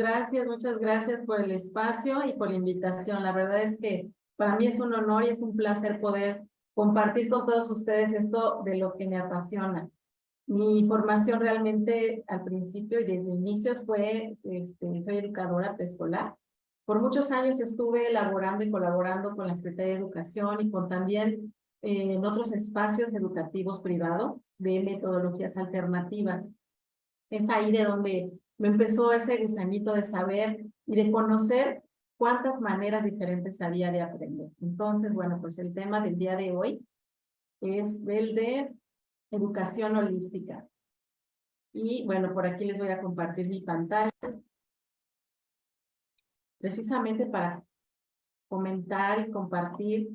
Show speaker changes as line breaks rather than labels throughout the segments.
Gracias, muchas gracias por el espacio y por la invitación. La verdad es que para mí es un honor y es un placer poder compartir con todos ustedes esto de lo que me apasiona. Mi formación realmente al principio y desde inicios fue, soy educadora preescolar. Por muchos años estuve elaborando y colaborando con la Secretaría de Educación y con también en otros espacios educativos privados de metodologías alternativas. Es ahí de donde me empezó ese gusanito de saber y de conocer cuántas maneras diferentes había de aprender. Entonces, bueno, pues el tema del día de hoy es el de educación holística. Y bueno, por aquí les voy a compartir mi pantalla, precisamente para comentar y compartir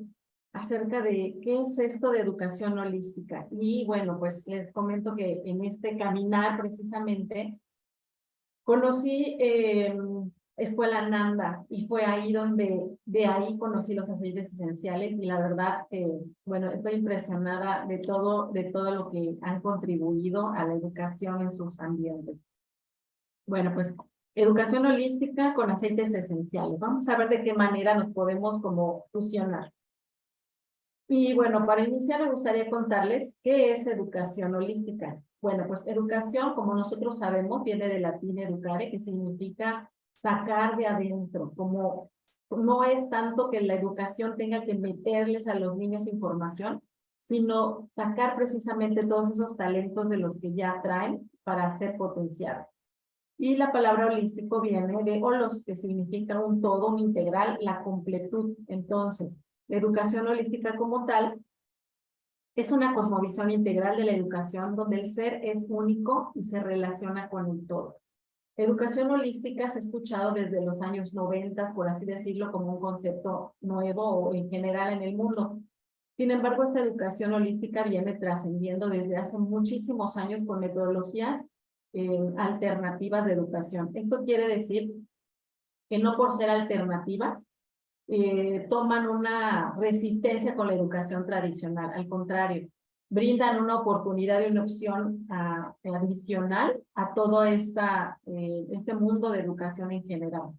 acerca de qué es esto de educación holística. Y bueno, pues les comento que en este caminar precisamente conocí Escuela Nanda y fue ahí donde, de ahí conocí los aceites esenciales y la verdad, bueno, estoy impresionada de todo lo que han contribuido a la educación en sus ambientes. Bueno, pues educación holística con aceites esenciales. Vamos a ver de qué manera nos podemos como fusionar. Y bueno, para iniciar me gustaría contarles qué es educación holística. Bueno, pues educación, como nosotros sabemos, viene del latín educare, que significa sacar de adentro, como no es tanto que la educación tenga que meterles a los niños información, sino sacar precisamente todos esos talentos de los que ya traen para ser potenciados. Y la palabra holístico viene de holos, que significa un todo, un integral, la completud. Entonces, la educación holística como tal es una cosmovisión integral de la educación donde el ser es único y se relaciona con el todo. Educación holística se ha escuchado desde los años 90, por así decirlo, como un concepto nuevo o en general en el mundo. Sin embargo, esta educación holística viene trascendiendo desde hace muchísimos años con metodologías alternativas de educación. Esto quiere decir que no por ser alternativas toman una resistencia con la educación tradicional. Al contrario, brindan una oportunidad y una opción adicional a todo este mundo de educación en general.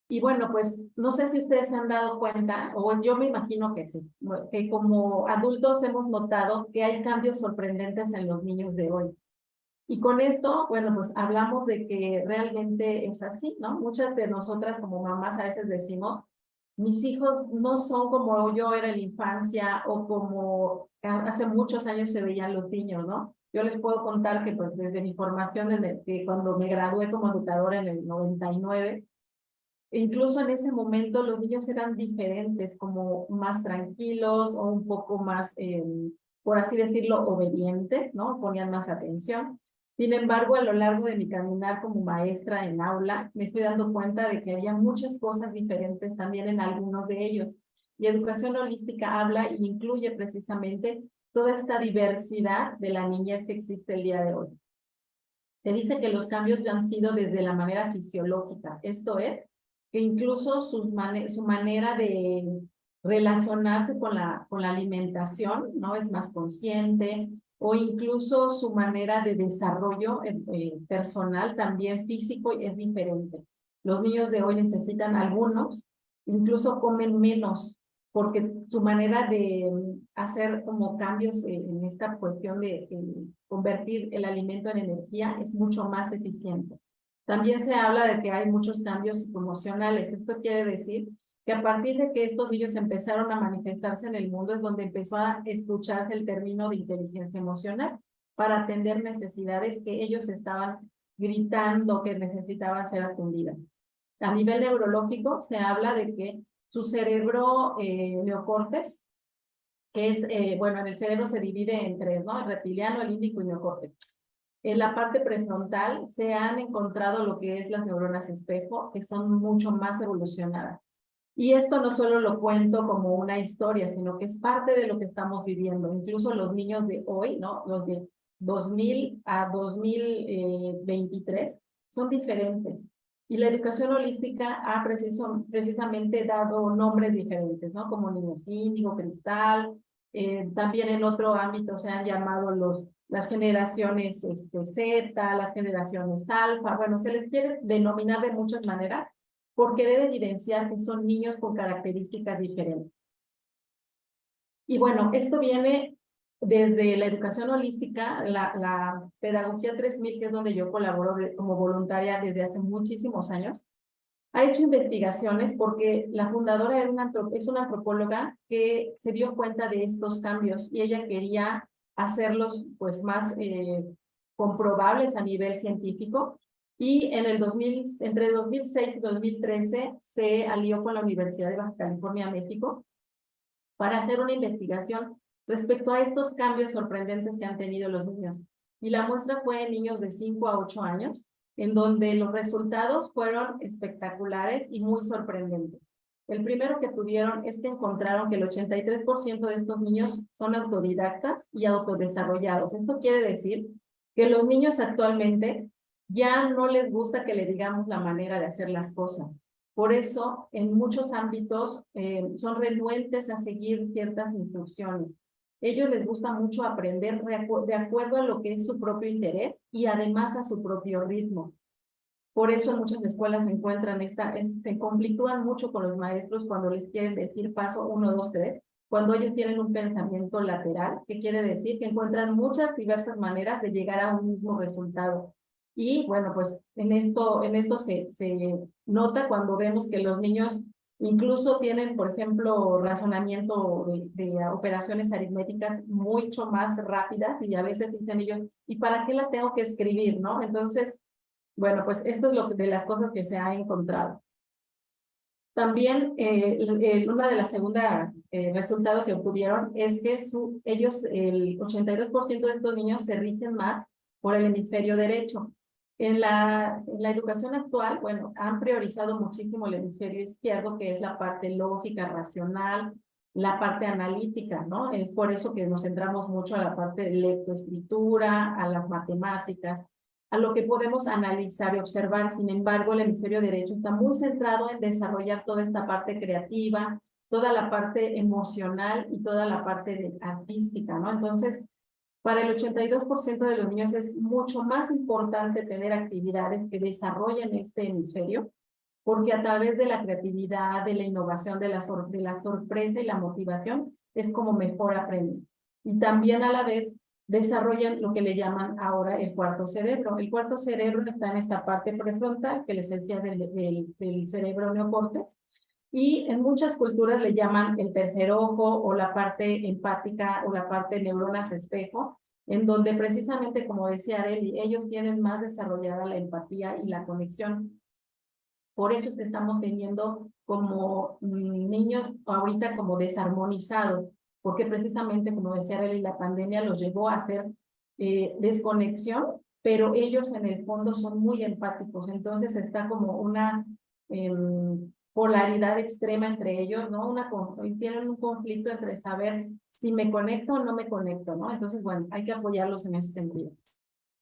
Y bueno, pues no sé si ustedes se han dado cuenta, o yo me imagino que sí, que como adultos hemos notado que hay cambios sorprendentes en los niños de hoy. Y con esto, bueno, pues hablamos de que realmente es así, ¿no? Muchas de nosotras como mamás a veces decimos, mis hijos no son como yo era en la infancia o como hace muchos años se veían los niños, ¿no? Yo les puedo contar que pues desde mi formación, desde que cuando me gradué como educadora en el 99, incluso en ese momento los niños eran diferentes, como más tranquilos o un poco más, por así decirlo, obedientes, ¿no? Ponían más atención. Sin embargo, a lo largo de mi caminar como maestra en aula, me estoy dando cuenta de que había muchas cosas diferentes también en algunos de ellos. Y educación holística habla e incluye precisamente toda esta diversidad de la niñez que existe el día de hoy. Se dice que los cambios ya han sido desde la manera fisiológica, esto es, que incluso su manera de relacionarse con la alimentación, ¿no? Es más consciente, o incluso su manera de desarrollo personal, también físico, es diferente. Los niños de hoy necesitan algunos, incluso comen menos, porque su manera de hacer como cambios en esta cuestión de convertir el alimento en energía es mucho más eficiente. También se habla de que hay muchos cambios psicoemocionales. Esto quiere decir que a partir de que estos niños empezaron a manifestarse en el mundo es donde empezó a escucharse el término de inteligencia emocional para atender necesidades que ellos estaban gritando que necesitaban ser atendidas. A nivel neurológico se habla de que su cerebro neocórtex, que es, bueno, en el cerebro se divide en tres, ¿no? El reptiliano, el límbico y neocórtex. En la parte prefrontal se han encontrado lo que es las neuronas espejo, que son mucho más evolucionadas. Y esto no solo lo cuento como una historia, sino que es parte de lo que estamos viviendo. Incluso los niños de hoy, ¿no? Los de 2000 a 2023 son diferentes. Y la educación holística ha precisamente dado nombres diferentes, ¿no? Como niños índigo, cristal, también en otro ámbito se han llamado las generaciones Z, las generaciones alfa, bueno, se les quiere denominar de muchas maneras porque debe evidenciar que son niños con características diferentes. Y bueno, esto viene desde la educación holística, la Pedagogía 3000, que es donde yo colaboro como voluntaria desde hace muchísimos años. Ha hecho investigaciones porque la fundadora es una antropóloga que se dio cuenta de estos cambios y ella quería hacerlos pues más comprobables a nivel científico. Y en entre 2006 y 2013 se alió con la Universidad de Baja California, México, para hacer una investigación respecto a estos cambios sorprendentes que han tenido los niños. Y la muestra fue en niños de 5 a 8 años, en donde los resultados fueron espectaculares y muy sorprendentes. El primero que tuvieron es que encontraron que el 83% de estos niños son autodidactas y autodesarrollados. Esto quiere decir que los niños actualmente ya no les gusta que le digamos la manera de hacer las cosas. Por eso, en muchos ámbitos son renuentes a seguir ciertas instrucciones. Ellos les gusta mucho aprender de acuerdo a lo que es su propio interés y además a su propio ritmo. Por eso en muchas escuelas se encuentran se conflictúan mucho con los maestros cuando les quieren decir paso 1, 2, 3, cuando ellos tienen un pensamiento lateral, que quiere decir que encuentran muchas diversas maneras de llegar a un mismo resultado. Y bueno, pues en esto se nota cuando vemos que los niños incluso tienen, por ejemplo, razonamiento de operaciones aritméticas mucho más rápidas y a veces dicen ellos, ¿y para qué la tengo que escribir, no? Entonces, bueno, pues esto es de las cosas que se ha encontrado. También una de las segundas resultados que obtuvieron es que el 82% de estos niños se rigen más por el hemisferio derecho. En la educación actual, bueno, han priorizado muchísimo el hemisferio izquierdo, que es la parte lógica, racional, la parte analítica, ¿no? Es por eso que nos centramos mucho a la parte de lectoescritura, a las matemáticas, a lo que podemos analizar y observar. Sin embargo, el hemisferio derecho está muy centrado en desarrollar toda esta parte creativa, toda la parte emocional y toda la parte artística, ¿no? Entonces, para el 82% de los niños es mucho más importante tener actividades que desarrollen este hemisferio, porque a través de la creatividad, de la innovación, de la sorpresa y la motivación, es como mejor aprenden. Y también a la vez desarrollan lo que le llaman ahora el cuarto cerebro. El cuarto cerebro está en esta parte prefrontal, que les decía del cerebro neocórtex, y en muchas culturas le llaman el tercer ojo o la parte empática o la parte neuronas espejo, en donde precisamente, como decía Arely, ellos tienen más desarrollada la empatía y la conexión. Por eso es que estamos teniendo como niños ahorita como desarmonizados, porque precisamente, como decía Arely, la pandemia los llevó a hacer desconexión, pero ellos en el fondo son muy empáticos. Entonces está como una polaridad extrema entre ellos, ¿no? Tienen un conflicto entre saber si me conecto o no me conecto, ¿no? Entonces, bueno, hay que apoyarlos en ese sentido.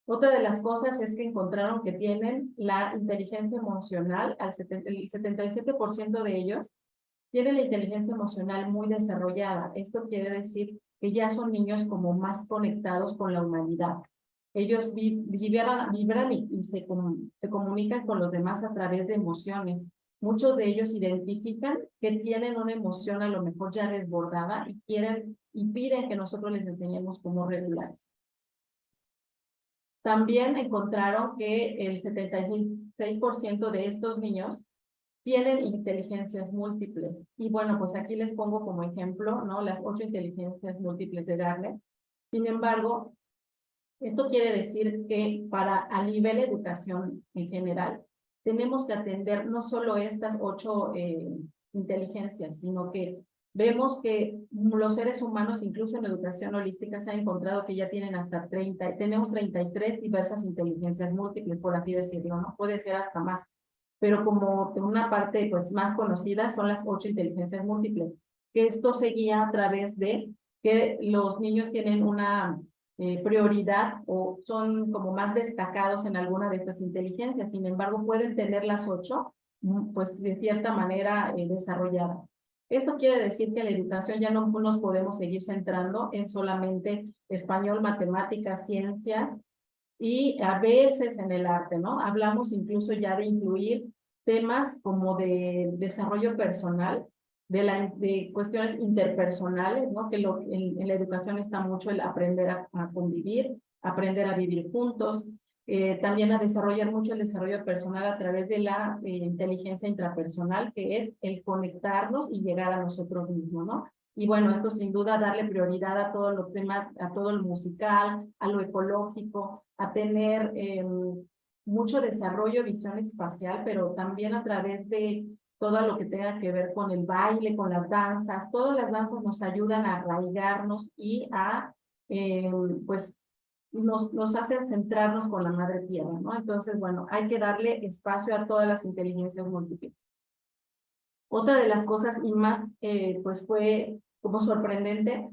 Otra de las cosas es que encontraron que tienen la inteligencia emocional, el 77% de ellos tienen la inteligencia emocional muy desarrollada. Esto quiere decir que ya son niños como más conectados con la humanidad. Ellos vibran y se comunican con los demás a través de emociones. Muchos de ellos identifican que tienen una emoción a lo mejor ya desbordada y piden que nosotros les enseñemos cómo regularse. También encontraron que el 76% de estos niños tienen inteligencias múltiples. Y bueno, pues aquí les pongo como ejemplo, ¿no? Las 8 inteligencias múltiples de Gardner. Sin embargo, esto quiere decir que a nivel educación en general, tenemos que atender no solo estas 8 inteligencias, sino que vemos que los seres humanos, incluso en educación holística, se ha encontrado que ya tienen hasta 30, tenemos 33 diversas inteligencias múltiples, por así decirlo, ¿no? Puede ser hasta más. Pero como una parte pues más conocida son las 8 inteligencias múltiples, que esto se guía a través de que los niños tienen una prioridad o son como más destacados en alguna de estas inteligencias. Sin embargo, pueden tener las 8, pues de cierta manera desarrolladas. Esto quiere decir que la educación ya no nos podemos seguir centrando en solamente español, matemáticas, ciencias y a veces en el arte, ¿no? Hablamos incluso ya de incluir temas como de desarrollo personal, de cuestiones interpersonales, ¿no? Que en la educación está mucho el aprender a convivir, aprender a vivir juntos, también a desarrollar mucho el desarrollo personal a través de la inteligencia intrapersonal, que es el conectarnos y llegar a nosotros mismos, ¿no? Y bueno, esto sin duda darle prioridad a todos los temas, a todo lo musical, a lo ecológico, a tener mucho desarrollo, visión espacial, pero también a través de todo lo que tenga que ver con el baile, con las danzas. Todas las danzas nos ayudan a arraigarnos y a, pues, nos hacen centrarnos con la madre tierra, ¿no? Entonces, bueno, hay que darle espacio a todas las inteligencias múltiples. Otra de las cosas y más, pues fue como sorprendente,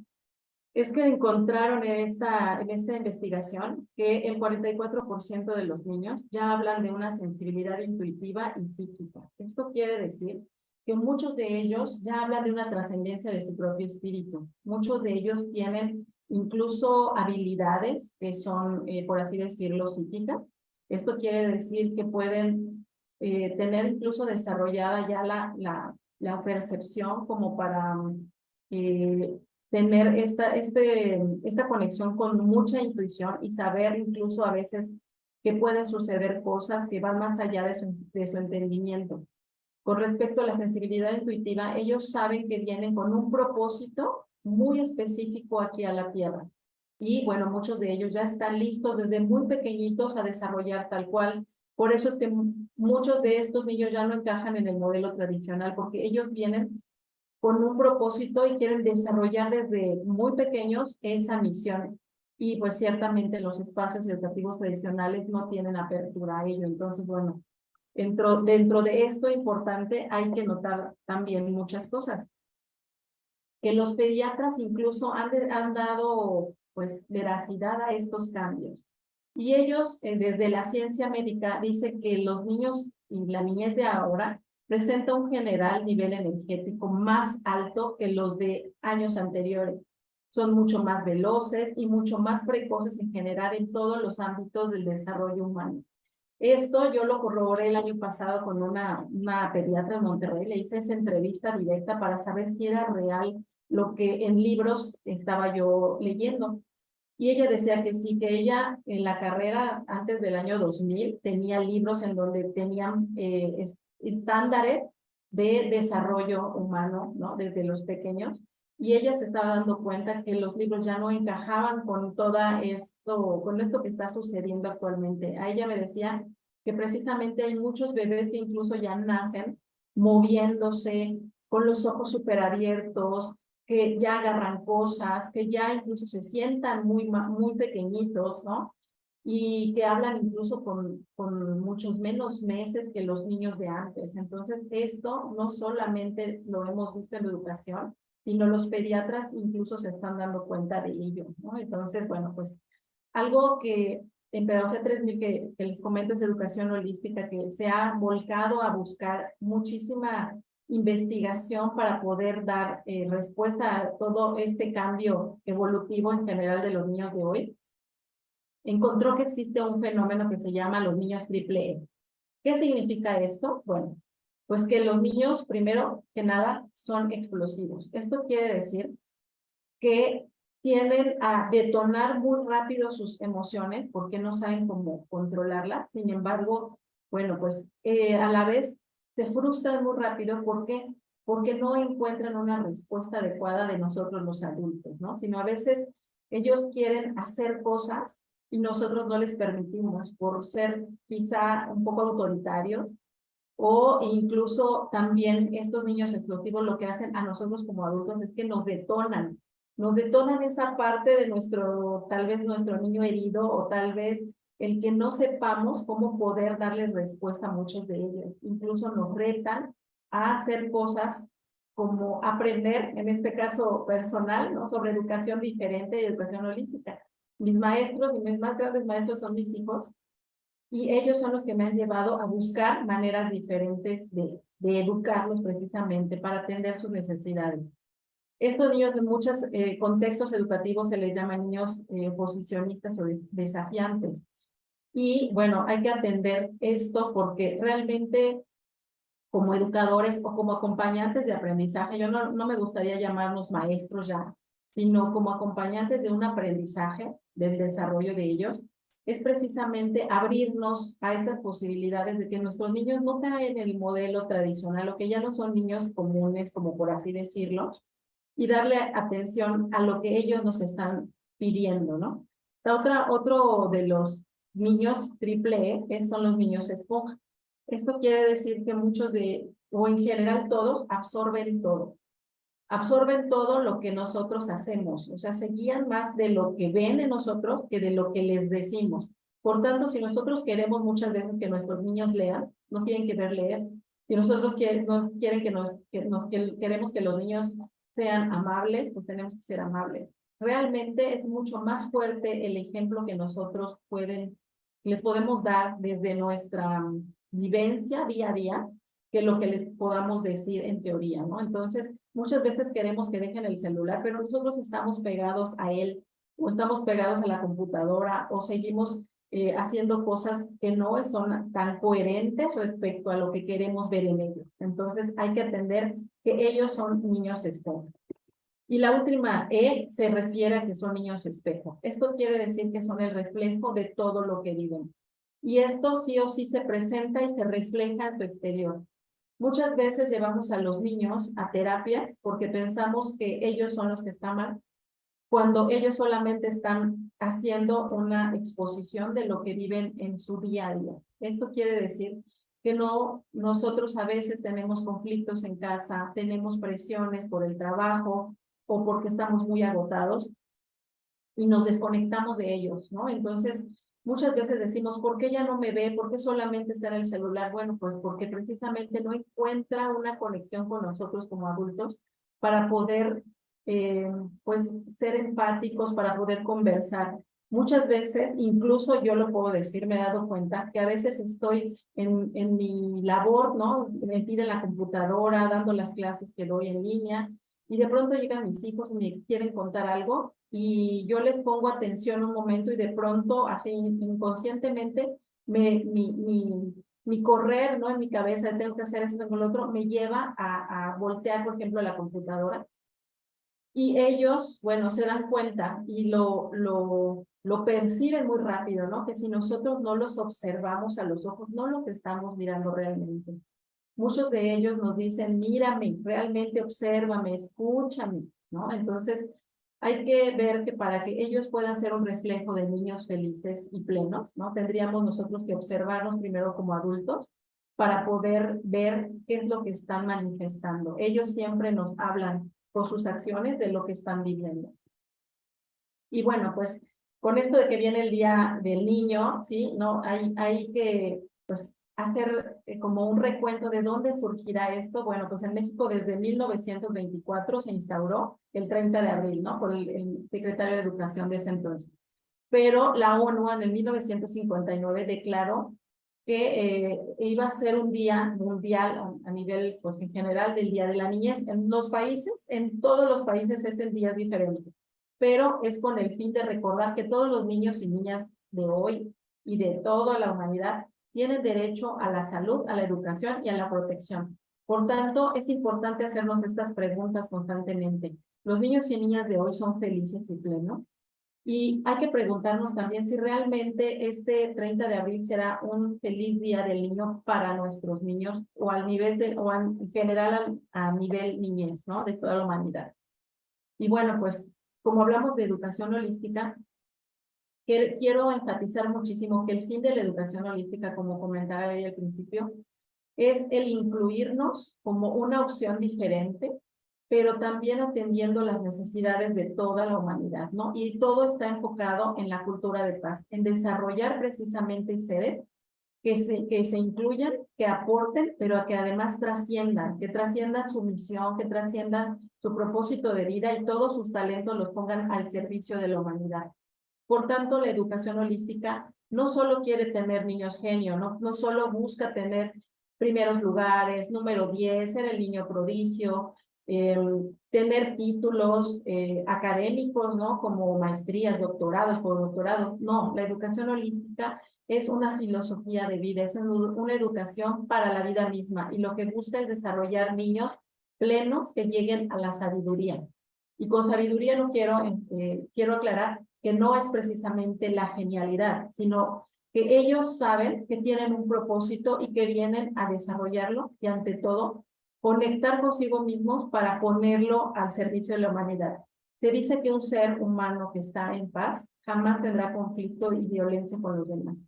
es que encontraron en esta investigación que el 44% de los niños ya hablan de una sensibilidad intuitiva y psíquica. Esto quiere decir que muchos de ellos ya hablan de una trascendencia de su propio espíritu. Muchos de ellos tienen incluso habilidades que son, por así decirlo, psíquicas. Esto quiere decir que pueden tener incluso desarrollada ya la percepción como para tener esta conexión con mucha intuición y saber incluso a veces que pueden suceder cosas que van más allá de su entendimiento. Con respecto a la sensibilidad intuitiva, ellos saben que vienen con un propósito muy específico aquí a la Tierra. Y bueno, muchos de ellos ya están listos desde muy pequeñitos a desarrollar tal cual. Por eso es que muchos de estos niños ya no encajan en el modelo tradicional, porque ellos vienen con un propósito y quieren desarrollar desde muy pequeños esa misión. Y pues ciertamente los espacios educativos tradicionales no tienen apertura a ello. Entonces, bueno, dentro de esto importante hay que notar también muchas cosas. Que los pediatras incluso han dado pues veracidad a estos cambios. Y ellos, desde la ciencia médica, dicen que los niños y la niñez de ahora presenta un general nivel energético más alto que los de años anteriores. Son mucho más veloces y mucho más precoces en general en todos los ámbitos del desarrollo humano. Esto yo lo corroboré el año pasado con una pediatra en Monterrey, le hice esa entrevista directa para saber si era real lo que en libros estaba yo leyendo. Y ella decía que sí, que ella en la carrera antes del año 2000 tenía libros en donde tenían estándares de desarrollo humano, ¿no? Desde los pequeños. Y ella se estaba dando cuenta que los libros ya no encajaban con esto que está sucediendo actualmente. A ella me decía que precisamente hay muchos bebés que incluso ya nacen moviéndose, con los ojos súper abiertos, que ya agarran cosas, que ya incluso se sientan muy pequeñitos, ¿no? Y que hablan incluso con muchos menos meses que los niños de antes. Entonces, esto no solamente lo hemos visto en la educación, sino los pediatras incluso se están dando cuenta de ello, ¿no? Entonces, bueno, pues algo que en Pedagogía 3000 que les comento es educación holística, que se ha volcado a buscar muchísima investigación para poder dar respuesta a todo este cambio evolutivo en general de los niños de hoy. Encontró que existe un fenómeno que se llama los niños triple E. ¿Qué significa esto? Bueno, pues que los niños, primero que nada, son explosivos. Esto quiere decir que tienden a detonar muy rápido sus emociones porque no saben cómo controlarlas. Sin embargo, bueno, pues a la vez se frustran muy rápido. ¿Por qué? Porque no encuentran una respuesta adecuada de nosotros los adultos, ¿no? Sino a veces ellos quieren hacer cosas y nosotros no les permitimos por ser quizá un poco autoritarios, o incluso también estos niños explosivos lo que hacen a nosotros como adultos es que nos detonan esa parte de tal vez nuestro niño herido, o tal vez el que no sepamos cómo poder darles respuesta a muchos de ellos. Incluso nos retan a hacer cosas como aprender, en este caso personal, ¿no? Sobre educación diferente y educación holística. Mis maestros y mis más grandes maestros son mis hijos, Y ellos son los que me han llevado a buscar maneras diferentes de educarlos precisamente para atender sus necesidades. Estos niños en muchos contextos educativos se les llama niños oposicionistas o desafiantes. Y bueno, hay que atender esto porque realmente como educadores o como acompañantes de aprendizaje, yo no me gustaría llamarnos maestros ya, sino como acompañantes de un aprendizaje, del desarrollo de ellos, es precisamente abrirnos a estas posibilidades de que nuestros niños no caen en el modelo tradicional o que ya no son niños comunes, como por así decirlo, y darle atención a lo que ellos nos están pidiendo, ¿no? Otro de los niños triple E son los niños esponja. Esto quiere decir que muchos o en general todos, absorben todo lo que nosotros hacemos, o sea, se guían más de lo que ven en nosotros que de lo que les decimos. Por tanto, si nosotros queremos muchas veces que nuestros niños lean, no tienen que ver leer. Si nosotros queremos que los niños sean amables, pues tenemos que ser amables. Realmente es mucho más fuerte el ejemplo que nosotros les podemos dar desde nuestra vivencia día a día que lo que les podamos decir en teoría, ¿no? Entonces, muchas veces queremos que dejen el celular, pero nosotros estamos pegados a él, o estamos pegados a la computadora, o seguimos haciendo cosas que no son tan coherentes respecto a lo que queremos ver en ellos. Entonces, hay que entender que ellos son niños esponja. Y la última E se refiere a que son niños espejo. Esto quiere decir que son el reflejo de todo lo que viven. Y esto sí o sí se presenta y se refleja en tu exterior. Muchas veces llevamos a los niños a terapias porque pensamos que ellos son los que están mal, cuando ellos solamente están haciendo una exposición de lo que viven en su día a día. Esto quiere decir que nosotros a veces tenemos conflictos en casa, tenemos presiones por el trabajo o porque estamos muy agotados y nos desconectamos de ellos, ¿no? Entonces, muchas veces decimos, ¿por qué ya no me ve? ¿Por qué solamente está en el celular? Bueno, pues porque precisamente no encuentra una conexión con nosotros como adultos para poder, pues, ser empáticos, para poder conversar. Muchas veces, incluso yo lo puedo decir, me he dado cuenta que a veces estoy en mi labor, ¿no? Metida en la computadora, dando las clases que doy en línea, y de pronto llegan mis hijos y me quieren contar algo, y yo les pongo atención un momento y de pronto, así inconscientemente, mi correr, ¿no? En mi cabeza, tengo que hacer esto, tengo lo otro, me lleva a voltear, por ejemplo, la computadora. Y ellos, bueno, se dan cuenta y lo perciben muy rápido, ¿no? Que si nosotros no los observamos a los ojos, no los estamos mirando realmente. Muchos de ellos nos dicen, mírame, realmente obsérvame, escúchame, ¿no? Entonces, hay que ver que para que ellos puedan ser un reflejo de niños felices y plenos, ¿no? Tendríamos nosotros que observarnos primero como adultos para poder ver qué es lo que están manifestando. Ellos siempre nos hablan con sus acciones de lo que están viviendo. Y bueno, pues con esto de que viene el Día del Niño, ¿sí? No, hay que pues hacer como un recuento de dónde surgirá esto. Bueno, pues en México desde 1924 se instauró el 30 de abril, ¿no? Por el secretario de Educación de ese entonces. Pero la ONU en el 1959 declaró que iba a ser un día mundial a nivel, pues en general, del Día de la Niñez. En los países, en todos los países es el día diferente, pero es con el fin de recordar que todos los niños y niñas de hoy y de toda la humanidad tienen derecho a la salud, a la educación y a la protección. Por tanto, es importante hacernos estas preguntas constantemente. ¿Los niños y niñas de hoy son felices y plenos? Y hay que preguntarnos también si realmente este 30 de abril será un feliz día del niño para nuestros niños o al nivel o en general a nivel niñez, ¿no? De toda la humanidad. Y bueno, pues como hablamos de educación holística, quiero enfatizar muchísimo que el fin de la educación holística, como comentaba ahí al principio, es el incluirnos como una opción diferente, pero también atendiendo las necesidades de toda la humanidad, ¿no? Y todo está enfocado en la cultura de paz, en desarrollar precisamente seres que se incluyan, que aporten, pero que además que trasciendan su misión, que trasciendan su propósito de vida y todos sus talentos los pongan al servicio de la humanidad. Por tanto, la educación holística no solo quiere tener niños genio, no solo busca tener primeros lugares, número 10, ser el niño prodigio, tener títulos académicos, ¿no? Como maestrías, doctorados, postdoctorados. No, la educación holística es una filosofía de vida, es una educación para la vida misma y lo que busca es desarrollar niños plenos que lleguen a la sabiduría. Y con sabiduría no quiero aclarar que no es precisamente la genialidad, sino que ellos saben que tienen un propósito y que vienen a desarrollarlo y ante todo conectar consigo mismos para ponerlo al servicio de la humanidad. Se dice que un ser humano que está en paz jamás tendrá conflicto y violencia con los demás.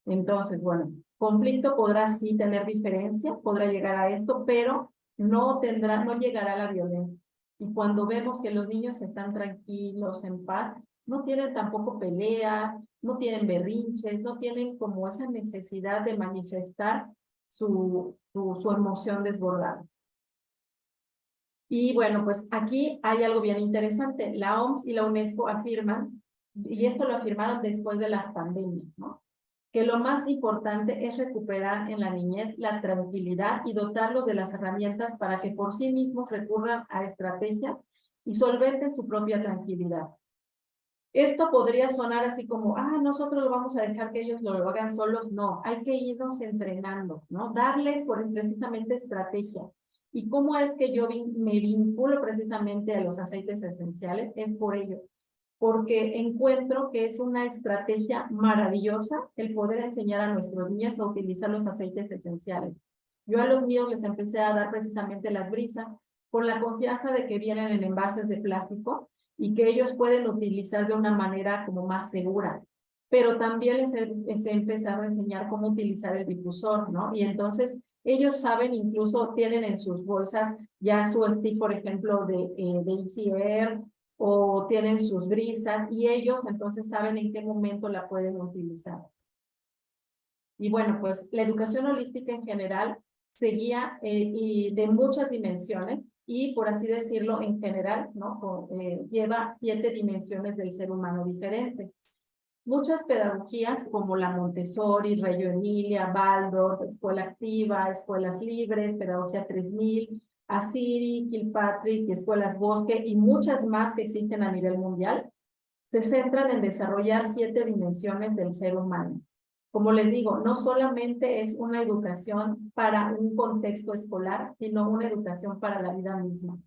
Entonces, bueno, conflicto podrá sí tener diferencia, podrá llegar a esto, pero no llegará a la violencia. Y cuando vemos que los niños están tranquilos, en paz, no tienen tampoco peleas, no tienen berrinches, no tienen como esa necesidad de manifestar su emoción desbordada. Y bueno, pues aquí hay algo bien interesante. La OMS y la UNESCO afirman, y esto lo afirmaron después de la pandemia, ¿no? Que lo más importante es recuperar en la niñez la tranquilidad y dotarlos de las herramientas para que por sí mismos recurran a estrategias y solventen su propia tranquilidad. Esto podría sonar así como, nosotros lo vamos a dejar que ellos lo hagan solos. No, hay que irnos entrenando, ¿no? Darles precisamente estrategia. ¿Y cómo es que yo me vinculo precisamente a los aceites esenciales? Es por ello, porque encuentro que es una estrategia maravillosa el poder enseñar a nuestros niños a utilizar los aceites esenciales. Yo a los míos les empecé a dar precisamente las brisas con la confianza de que vienen en envases de plástico y que ellos pueden utilizar de una manera como más segura. Pero también les he empezado a enseñar cómo utilizar el difusor, ¿no? Y entonces ellos saben, incluso tienen en sus bolsas ya su stick, por ejemplo, de Easy Air, o tienen sus brisas, y ellos entonces saben en qué momento la pueden utilizar. Y bueno, pues la educación holística en general seguía y de muchas dimensiones, y por así decirlo, en general, ¿no? Lleva 7 dimensiones del ser humano diferentes. Muchas pedagogías como la Montessori, Reggio Emilia, Waldorf, Escuela Activa, Escuelas Libres, Pedagogía 3000, Asiri, Kilpatrick, Escuelas Bosque y muchas más que existen a nivel mundial, se centran en desarrollar 7 dimensiones del ser humano. Como les digo, no solamente es una educación para un contexto escolar, sino una educación para la vida misma.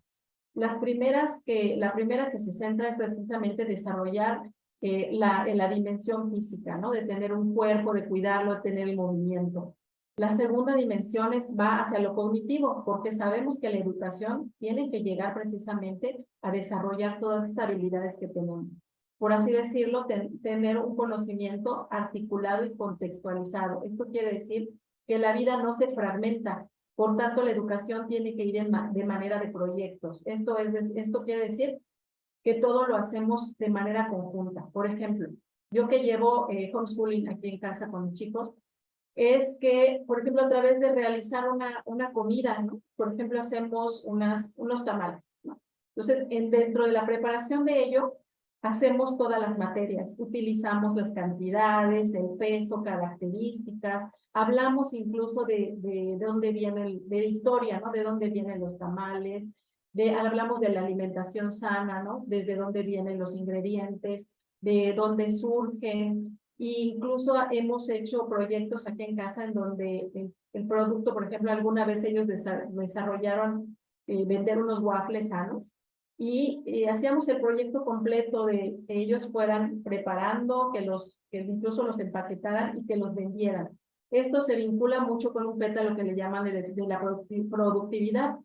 La primera que se centra es precisamente desarrollar la dimensión física, ¿no? De tener un cuerpo, de cuidarlo, de tener el movimiento. La segunda dimensión va hacia lo cognitivo, porque sabemos que la educación tiene que llegar precisamente a desarrollar todas esas habilidades que tenemos. Por así decirlo, tener un conocimiento articulado y contextualizado. Esto quiere decir que la vida no se fragmenta, por tanto, la educación tiene que ir de manera de proyectos. Esto quiere decir que todo lo hacemos de manera conjunta. Por ejemplo, yo que llevo homeschooling aquí en casa con mis chicos, es que, por ejemplo, a través de realizar una comida, ¿no? Por ejemplo, hacemos unos tamales, ¿no? Entonces, dentro de la preparación de ello, hacemos todas las materias, utilizamos las cantidades, el peso, características, hablamos incluso de dónde viene, de historia, ¿no? De dónde vienen los tamales, hablamos de la alimentación sana, ¿no? Desde dónde vienen los ingredientes, de dónde surgen. E incluso hemos hecho proyectos aquí en casa en donde el producto, por ejemplo, alguna vez ellos desarrollaron vender unos waffles sanos y hacíamos el proyecto completo de que ellos fueran preparando, que incluso los empaquetaran y que los vendieran. Esto se vincula mucho con un pétalo que le llaman de la productividad.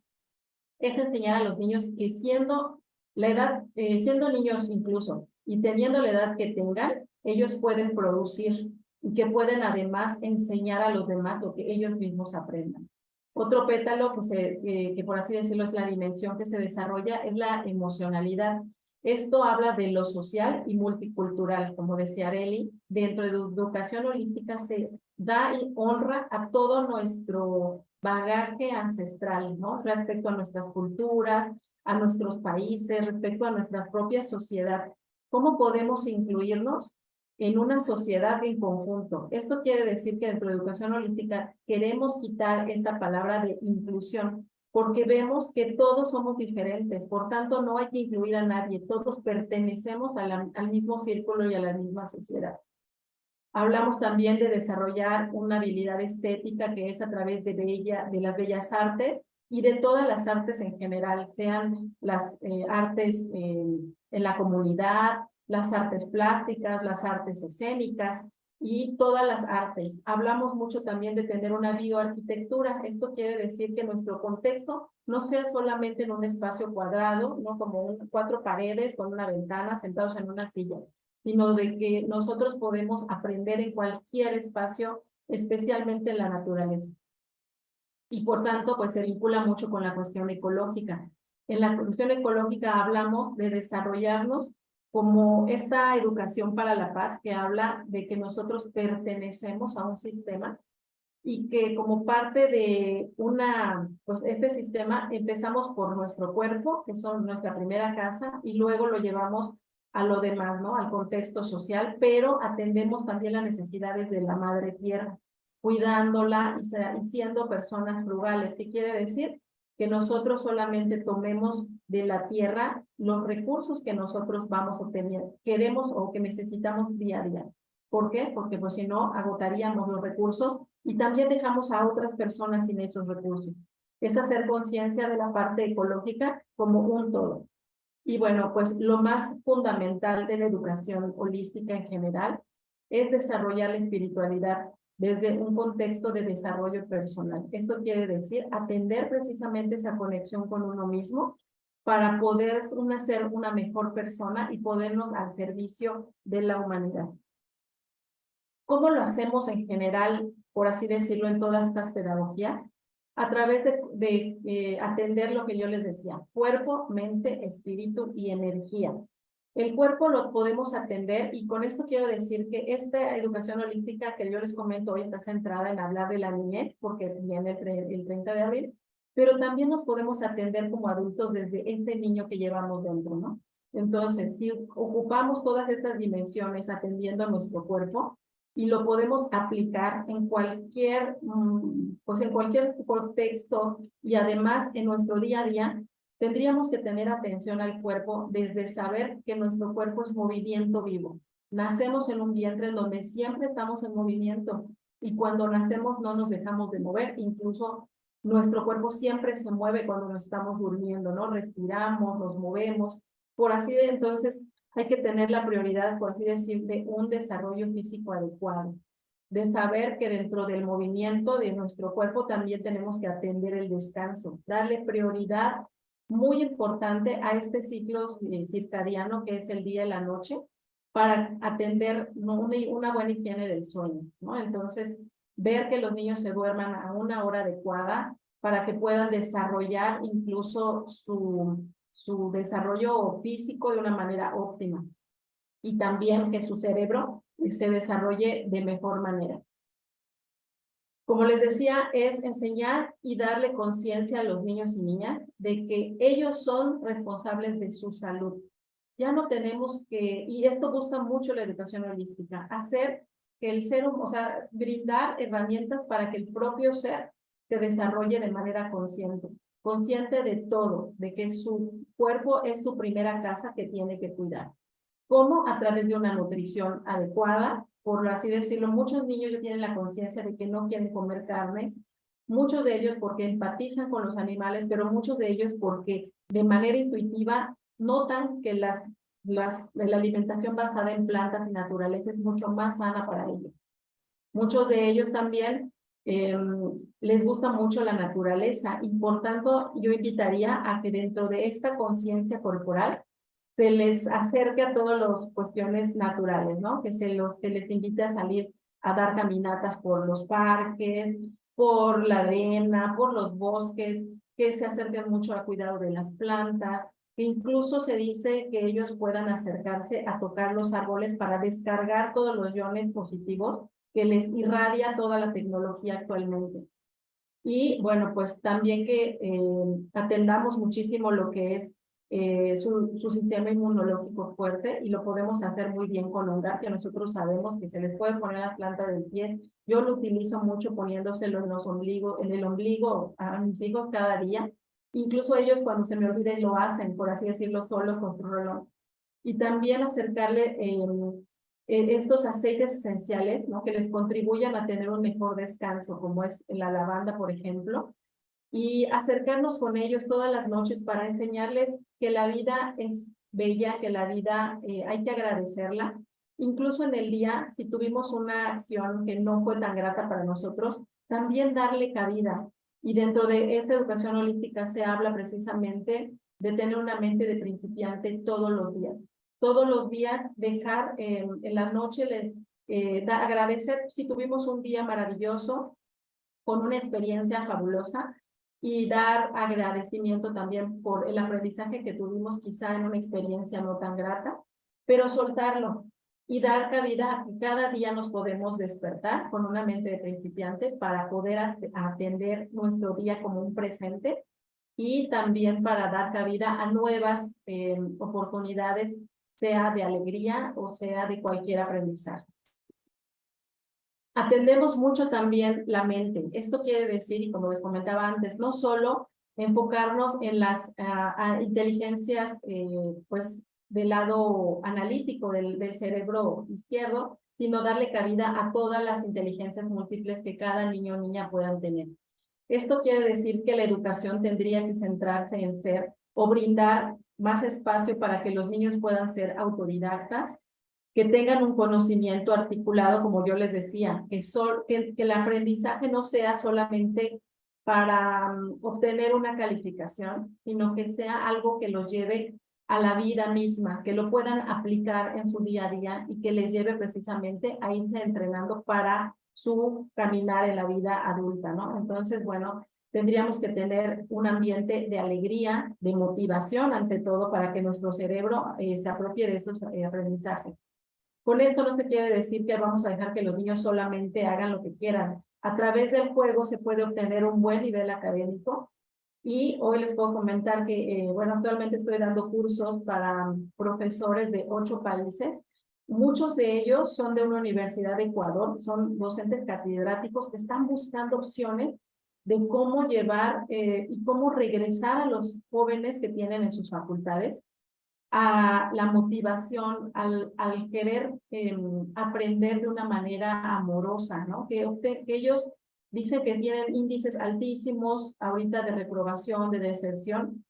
Es enseñar a los niños que siendo niños incluso, y teniendo la edad que tengan, ellos pueden producir y que pueden además enseñar a los demás lo que ellos mismos aprendan. Otro pétalo que por así decirlo es la dimensión que se desarrolla es la emocionalidad. Esto habla de lo social y multicultural, como decía Arely. Dentro de la educación holística se da y honra a todo nuestro bagaje ancestral, ¿no? Respecto a nuestras culturas, a nuestros países, respecto a nuestra propia sociedad. ¿Cómo podemos incluirnos en una sociedad en conjunto. Esto quiere decir que dentro de educación holística queremos quitar esta palabra de inclusión, porque vemos que todos somos diferentes, por tanto no hay que incluir a nadie, todos pertenecemos al mismo círculo y a la misma sociedad. Hablamos también de desarrollar una habilidad estética que es a través de las bellas artes y de todas las artes en general, sean las artes en la comunidad, las artes plásticas, las artes escénicas y todas las artes. Hablamos mucho también de tener una bioarquitectura. Esto quiere decir que nuestro contexto no sea solamente en un espacio cuadrado, no como cuatro paredes con una ventana sentados en una silla, sino de que nosotros podemos aprender en cualquier espacio, especialmente en la naturaleza. Y por tanto, pues se vincula mucho con la cuestión ecológica. En la cuestión ecológica hablamos de desarrollarnos como esta educación para la paz que habla de que nosotros pertenecemos a un sistema y que como parte de pues este sistema empezamos por nuestro cuerpo, que son nuestra primera casa, y luego lo llevamos a lo demás, ¿no? Al contexto social, pero atendemos también las necesidades de la madre tierra, cuidándola y siendo personas frugales. ¿Qué quiere decir? Que nosotros solamente tomemos de la tierra los recursos que nosotros vamos a obtener, queremos o que necesitamos día a día. ¿Por qué? Porque pues si no, agotaríamos los recursos y también dejamos a otras personas sin esos recursos. Es hacer conciencia de la parte ecológica como un todo. Y bueno, pues lo más fundamental de la educación holística en general es desarrollar la espiritualidad desde un contexto de desarrollo personal. Esto quiere decir atender precisamente esa conexión con uno mismo para poder ser una mejor persona y podernos al servicio de la humanidad. ¿Cómo lo hacemos en general, por así decirlo, en todas estas pedagogías? A través de atender lo que yo les decía, cuerpo, mente, espíritu y energía. El cuerpo lo podemos atender y con esto quiero decir que esta educación holística que yo les comento hoy está centrada en hablar de la niñez, porque viene el 30 de abril, pero también nos podemos atender como adultos desde este niño que llevamos dentro, ¿no? Entonces, si ocupamos todas estas dimensiones atendiendo a nuestro cuerpo, y lo podemos aplicar en pues en cualquier contexto y además en nuestro día a día, tendríamos que tener atención al cuerpo desde saber que nuestro cuerpo es movimiento vivo. Nacemos en un vientre en donde siempre estamos en movimiento y cuando nacemos no nos dejamos de mover, incluso nuestro cuerpo siempre se mueve cuando nos estamos durmiendo, ¿no? Respiramos, nos movemos, por así de entonces hay que tener la prioridad, por así decir, de un desarrollo físico adecuado, de saber que dentro del movimiento de nuestro cuerpo también tenemos que atender el descanso, darle prioridad muy importante a este ciclo circadiano que es el día y la noche, para atender una buena higiene del sueño, ¿no? Entonces, ver que los niños se duerman a una hora adecuada para que puedan desarrollar incluso su desarrollo físico de una manera óptima y también que su cerebro se desarrolle de mejor manera. Como les decía, es enseñar y darle conciencia a los niños y niñas de que ellos son responsables de su salud. Ya no tenemos que, y esto busca mucho la educación holística, hacer que el ser, o sea, brindar herramientas para que el propio ser se desarrolle de manera consciente de todo, de que su cuerpo es su primera casa que tiene que cuidar. ¿Cómo? A través de una nutrición adecuada, por así decirlo. Muchos niños ya tienen la conciencia de que no quieren comer carnes, muchos de ellos porque empatizan con los animales, pero muchos de ellos porque de manera intuitiva notan que la alimentación basada en plantas y naturaleza es mucho más sana para ellos. Muchos de ellos también les gusta mucho la naturaleza y por tanto yo invitaría a que dentro de esta conciencia corporal se les acerque a todas las cuestiones naturales, ¿no? Que se les invite a salir a dar caminatas por los parques, por la arena, por los bosques, que se acerquen mucho al cuidado de las plantas, que incluso se dice que ellos puedan acercarse a tocar los árboles para descargar todos los iones positivos que les irradia toda la tecnología actualmente. Y bueno, pues también que atendamos muchísimo lo que es su sistema inmunológico fuerte, y lo podemos hacer muy bien con Ondar, que nosotros sabemos que se les puede poner la planta del pie. Yo lo utilizo mucho poniéndoselo en el ombligo a mis hijos cada día. Incluso ellos, cuando se me olviden, lo hacen, por así decirlo, solos con su rolón. Y también acercarle estos aceites esenciales, ¿no? Que les contribuyan a tener un mejor descanso, como es la lavanda, por ejemplo, y acercarnos con ellos todas las noches para enseñarles que la vida es bella, que la vida hay que agradecerla. Incluso en el día, si tuvimos una acción que no fue tan grata para nosotros, también darle cabida. Y dentro de esta educación holística se habla precisamente de tener una mente de principiante todos los días. Todos los días dejar en la noche, agradecer si tuvimos un día maravilloso, con una experiencia fabulosa, y dar agradecimiento también por el aprendizaje que tuvimos quizá en una experiencia no tan grata, pero soltarlo y dar cabida a que cada día nos podemos despertar con una mente de principiante para poder atender nuestro día como un presente, y también para dar cabida a nuevas oportunidades, sea de alegría o sea de cualquier aprendizaje. Atendemos mucho también la mente. Esto quiere decir, y como les comentaba antes, no solo enfocarnos en las inteligencias pues del lado analítico del cerebro izquierdo, sino darle cabida a todas las inteligencias múltiples que cada niño o niña puedan tener. Esto quiere decir que la educación tendría que centrarse en ser o brindar más espacio para que los niños puedan ser autodidactas, que tengan un conocimiento articulado, como yo les decía, que el aprendizaje no sea solamente para obtener una calificación, sino que sea algo que los lleve a la vida misma, que lo puedan aplicar en su día a día y que les lleve precisamente a irse entrenando para su caminar en la vida adulta, ¿no? Entonces, bueno, tendríamos que tener un ambiente de alegría, de motivación ante todo, para que nuestro cerebro se apropie de esos aprendizajes. Con esto no se quiere decir que vamos a dejar que los niños solamente hagan lo que quieran. A través del juego se puede obtener un buen nivel académico, y hoy les puedo comentar que, bueno, actualmente estoy dando cursos para profesores de 8 países. Muchos de ellos son de una universidad de Ecuador, son docentes catedráticos que están buscando opciones de cómo llevar y cómo regresar a los jóvenes que tienen en sus facultades a la motivación, al querer aprender de una manera amorosa, ¿no? Que ellos dicen que tienen índices altísimos ahorita de reprobación, de deserción,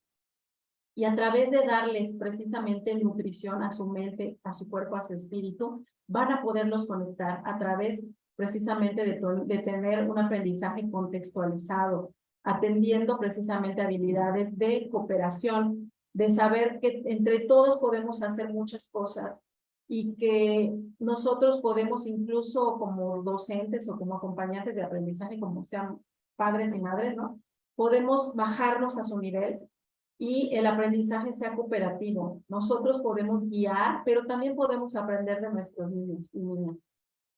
y a través de darles precisamente nutrición a su mente, a su cuerpo, a su espíritu, van a poderlos conectar a través precisamente de tener un aprendizaje contextualizado, atendiendo precisamente habilidades de cooperación, de saber que entre todos podemos hacer muchas cosas, y que nosotros podemos, incluso como docentes o como acompañantes de aprendizaje, como sean padres y madres, ¿no? Podemos bajarnos a su nivel y el aprendizaje sea cooperativo. Nosotros podemos guiar, pero también podemos aprender de nuestros niños y niñas.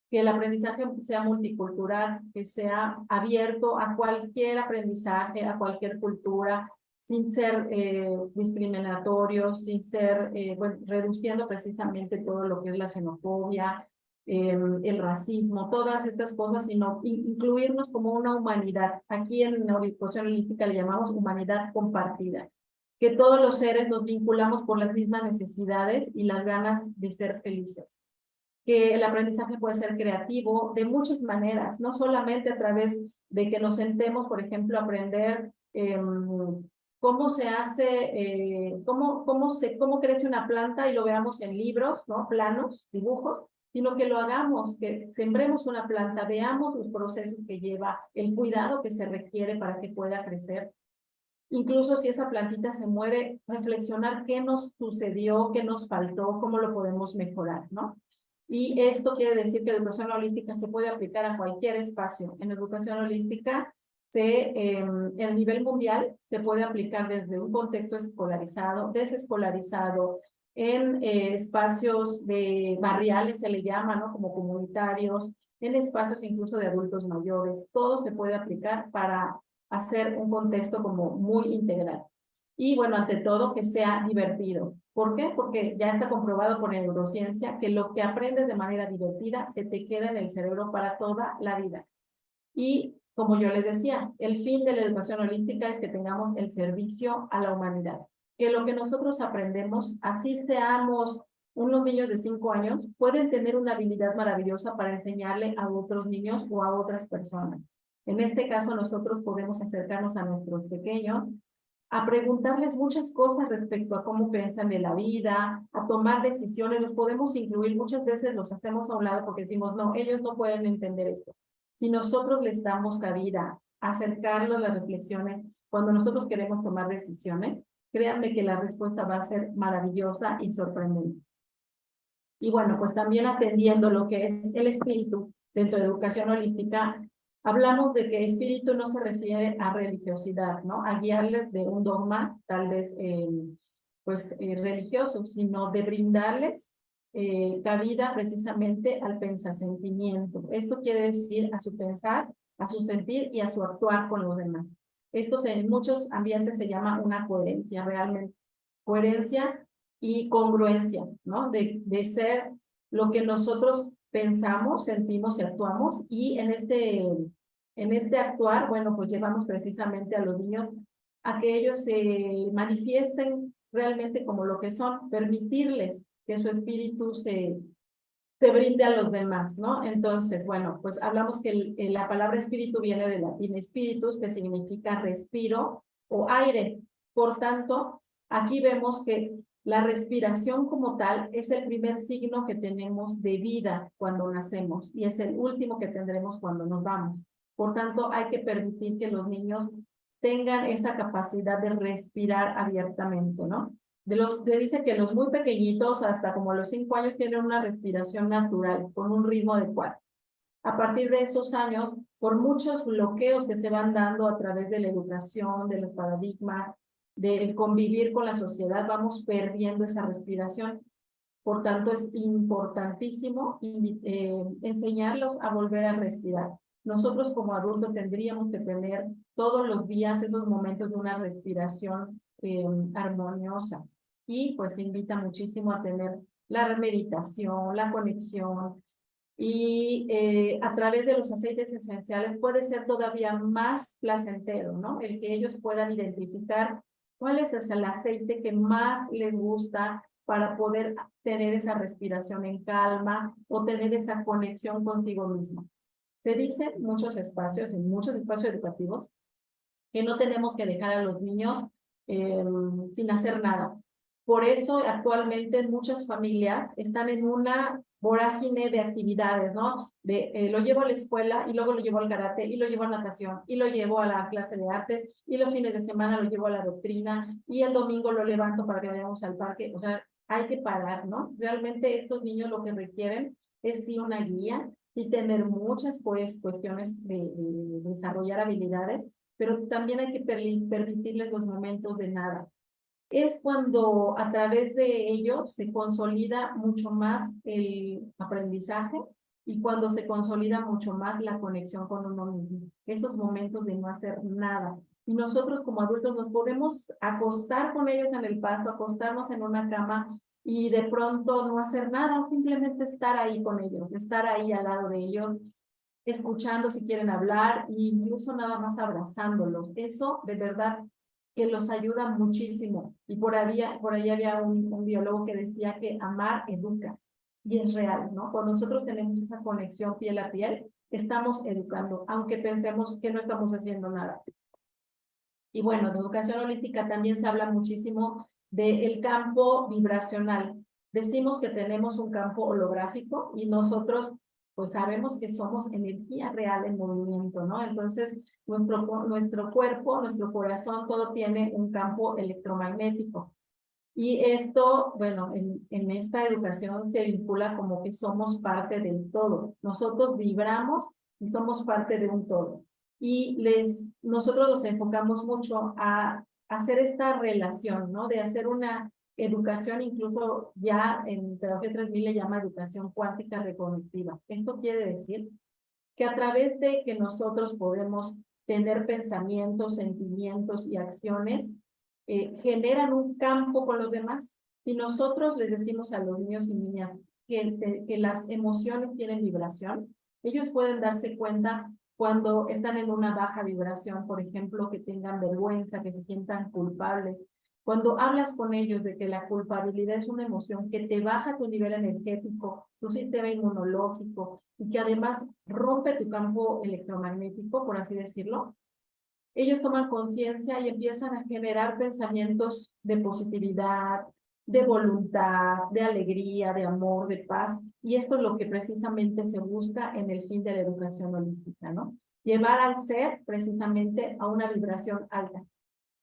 Que el aprendizaje sea multicultural, que sea abierto a cualquier aprendizaje, a cualquier cultura, sin ser discriminatorios, sin ser, bueno, reduciendo precisamente todo lo que es la xenofobia, el racismo, todas estas cosas, sino incluirnos como una humanidad. Aquí en la educación holística le llamamos humanidad compartida, que todos los seres nos vinculamos por las mismas necesidades y las ganas de ser felices. Que el aprendizaje puede ser creativo de muchas maneras, no solamente a través de que nos sentemos, por ejemplo, a aprender cómo se hace, cómo crece una planta y lo veamos en libros, ¿no? Planos, dibujos, sino que lo hagamos, que sembremos una planta, veamos los procesos que lleva, el cuidado que se requiere para que pueda crecer. Incluso si esa plantita se muere, reflexionar qué nos sucedió, qué nos faltó, cómo lo podemos mejorar, ¿no? Y esto quiere decir que la educación holística se puede aplicar a cualquier espacio. En educación holística, en el nivel mundial, se puede aplicar desde un contexto escolarizado, desescolarizado, en espacios barriales se le llama, ¿no? Como comunitarios, en espacios incluso de adultos mayores. Todo se puede aplicar para hacer un contexto como muy integral. Y bueno, ante todo, que sea divertido. ¿Por qué? Porque ya está comprobado por neurociencia que lo que aprendes de manera divertida se te queda en el cerebro para toda la vida. Y como yo les decía, el fin de la educación holística es que tengamos el servicio a la humanidad. Que lo que nosotros aprendemos, así seamos unos niños de 5 años, pueden tener una habilidad maravillosa para enseñarle a otros niños o a otras personas. En este caso, nosotros podemos acercarnos a nuestros pequeños, a preguntarles muchas cosas respecto a cómo piensan de la vida, a tomar decisiones. Los podemos incluir, muchas veces los hacemos a un lado porque decimos, no, ellos no pueden entender esto. Si nosotros les damos cabida, acercarlos a las reflexiones, cuando nosotros queremos tomar decisiones, créanme que la respuesta va a ser maravillosa y sorprendente. Y bueno, pues también atendiendo lo que es el espíritu dentro de educación holística, hablamos de que espíritu no se refiere a religiosidad, ¿no? A guiarles de un dogma, tal vez, religioso, sino de brindarles cabida precisamente al pensamiento. Esto quiere decir a su pensar, a su sentir y a su actuar con los demás. Esto en muchos ambientes se llama una coherencia, realmente. Coherencia y congruencia, ¿no? De ser lo que nosotros pensamos, sentimos y actuamos, y en este actuar, bueno, pues llevamos precisamente a los niños a que ellos se manifiesten realmente como lo que son, permitirles que su espíritu se brinde a los demás, ¿no? Entonces, bueno, pues hablamos que la palabra espíritu viene del latín spiritus, que significa respiro o aire. Por tanto, aquí vemos que la respiración como tal es el primer signo que tenemos de vida cuando nacemos y es el último que tendremos cuando nos vamos. Por tanto, hay que permitir que los niños tengan esa capacidad de respirar abiertamente, ¿no? Dice que los muy pequeñitos, hasta como los 5 años, tienen una respiración natural, con un ritmo adecuado. A partir de esos años, por muchos bloqueos que se van dando a través de la educación, de los paradigmas, del convivir con la sociedad, vamos perdiendo esa respiración. Por tanto, es importantísimo enseñarlos a volver a respirar. Nosotros como adultos tendríamos que tener todos los días esos momentos de una respiración armoniosa. Y pues invita muchísimo a tener la meditación, la conexión, y a través de los aceites esenciales puede ser todavía más placentero, ¿no? El que ellos puedan identificar cuál es el aceite que más les gusta para poder tener esa respiración en calma o tener esa conexión consigo mismo. Se dice en muchos espacios educativos, que no tenemos que dejar a los niños sin hacer nada. Por eso actualmente muchas familias están en una vorágine de actividades, ¿no? Lo llevo a la escuela y luego lo llevo al karate y lo llevo a natación y lo llevo a la clase de artes y los fines de semana lo llevo a la doctrina y el domingo lo levanto para que vayamos al parque. O sea, hay que parar, ¿no? Realmente estos niños lo que requieren es sí una guía y tener muchas cuestiones de desarrollar habilidades, pero también hay que permitirles los momentos de nada. Es cuando a través de ello se consolida mucho más el aprendizaje y cuando se consolida mucho más la conexión con uno mismo. Esos momentos de no hacer nada. Y nosotros como adultos nos podemos acostar con ellos en el pasto, acostarnos en una cama y de pronto no hacer nada, simplemente estar ahí con ellos, estar ahí al lado de ellos, escuchando si quieren hablar e incluso nada más abrazándolos. Eso de verdad que los ayuda muchísimo. Y por ahí había un biólogo que decía que amar educa. Y es real, ¿no? Cuando nosotros tenemos esa conexión piel a piel, estamos educando, aunque pensemos que no estamos haciendo nada. Y bueno, de educación holística también se habla muchísimo del campo vibracional. Decimos que tenemos un campo holográfico y nosotros pues sabemos que somos energía real en movimiento, ¿no? Entonces, nuestro cuerpo, nuestro corazón, todo tiene un campo electromagnético. Y esto, bueno, en esta educación se vincula como que somos parte del todo. Nosotros vibramos y somos parte de un todo. Y nosotros nos enfocamos mucho a hacer esta relación, ¿no? De hacer una educación, incluso ya en Pedagogía 3000 le llama educación cuántica recognitiva. Esto quiere decir que a través de que nosotros podemos tener pensamientos, sentimientos y acciones, generan un campo con los demás. Si nosotros les decimos a los niños y niñas que las emociones tienen vibración, ellos pueden darse cuenta cuando están en una baja vibración, por ejemplo, que tengan vergüenza, que se sientan culpables. Cuando hablas con ellos de que la culpabilidad es una emoción que te baja tu nivel energético, tu sistema inmunológico, y que además rompe tu campo electromagnético, por así decirlo, ellos toman conciencia y empiezan a generar pensamientos de positividad, de voluntad, de alegría, de amor, de paz. Y esto es lo que precisamente se busca en el fin de la educación holística, ¿no? Llevar al ser precisamente a una vibración alta.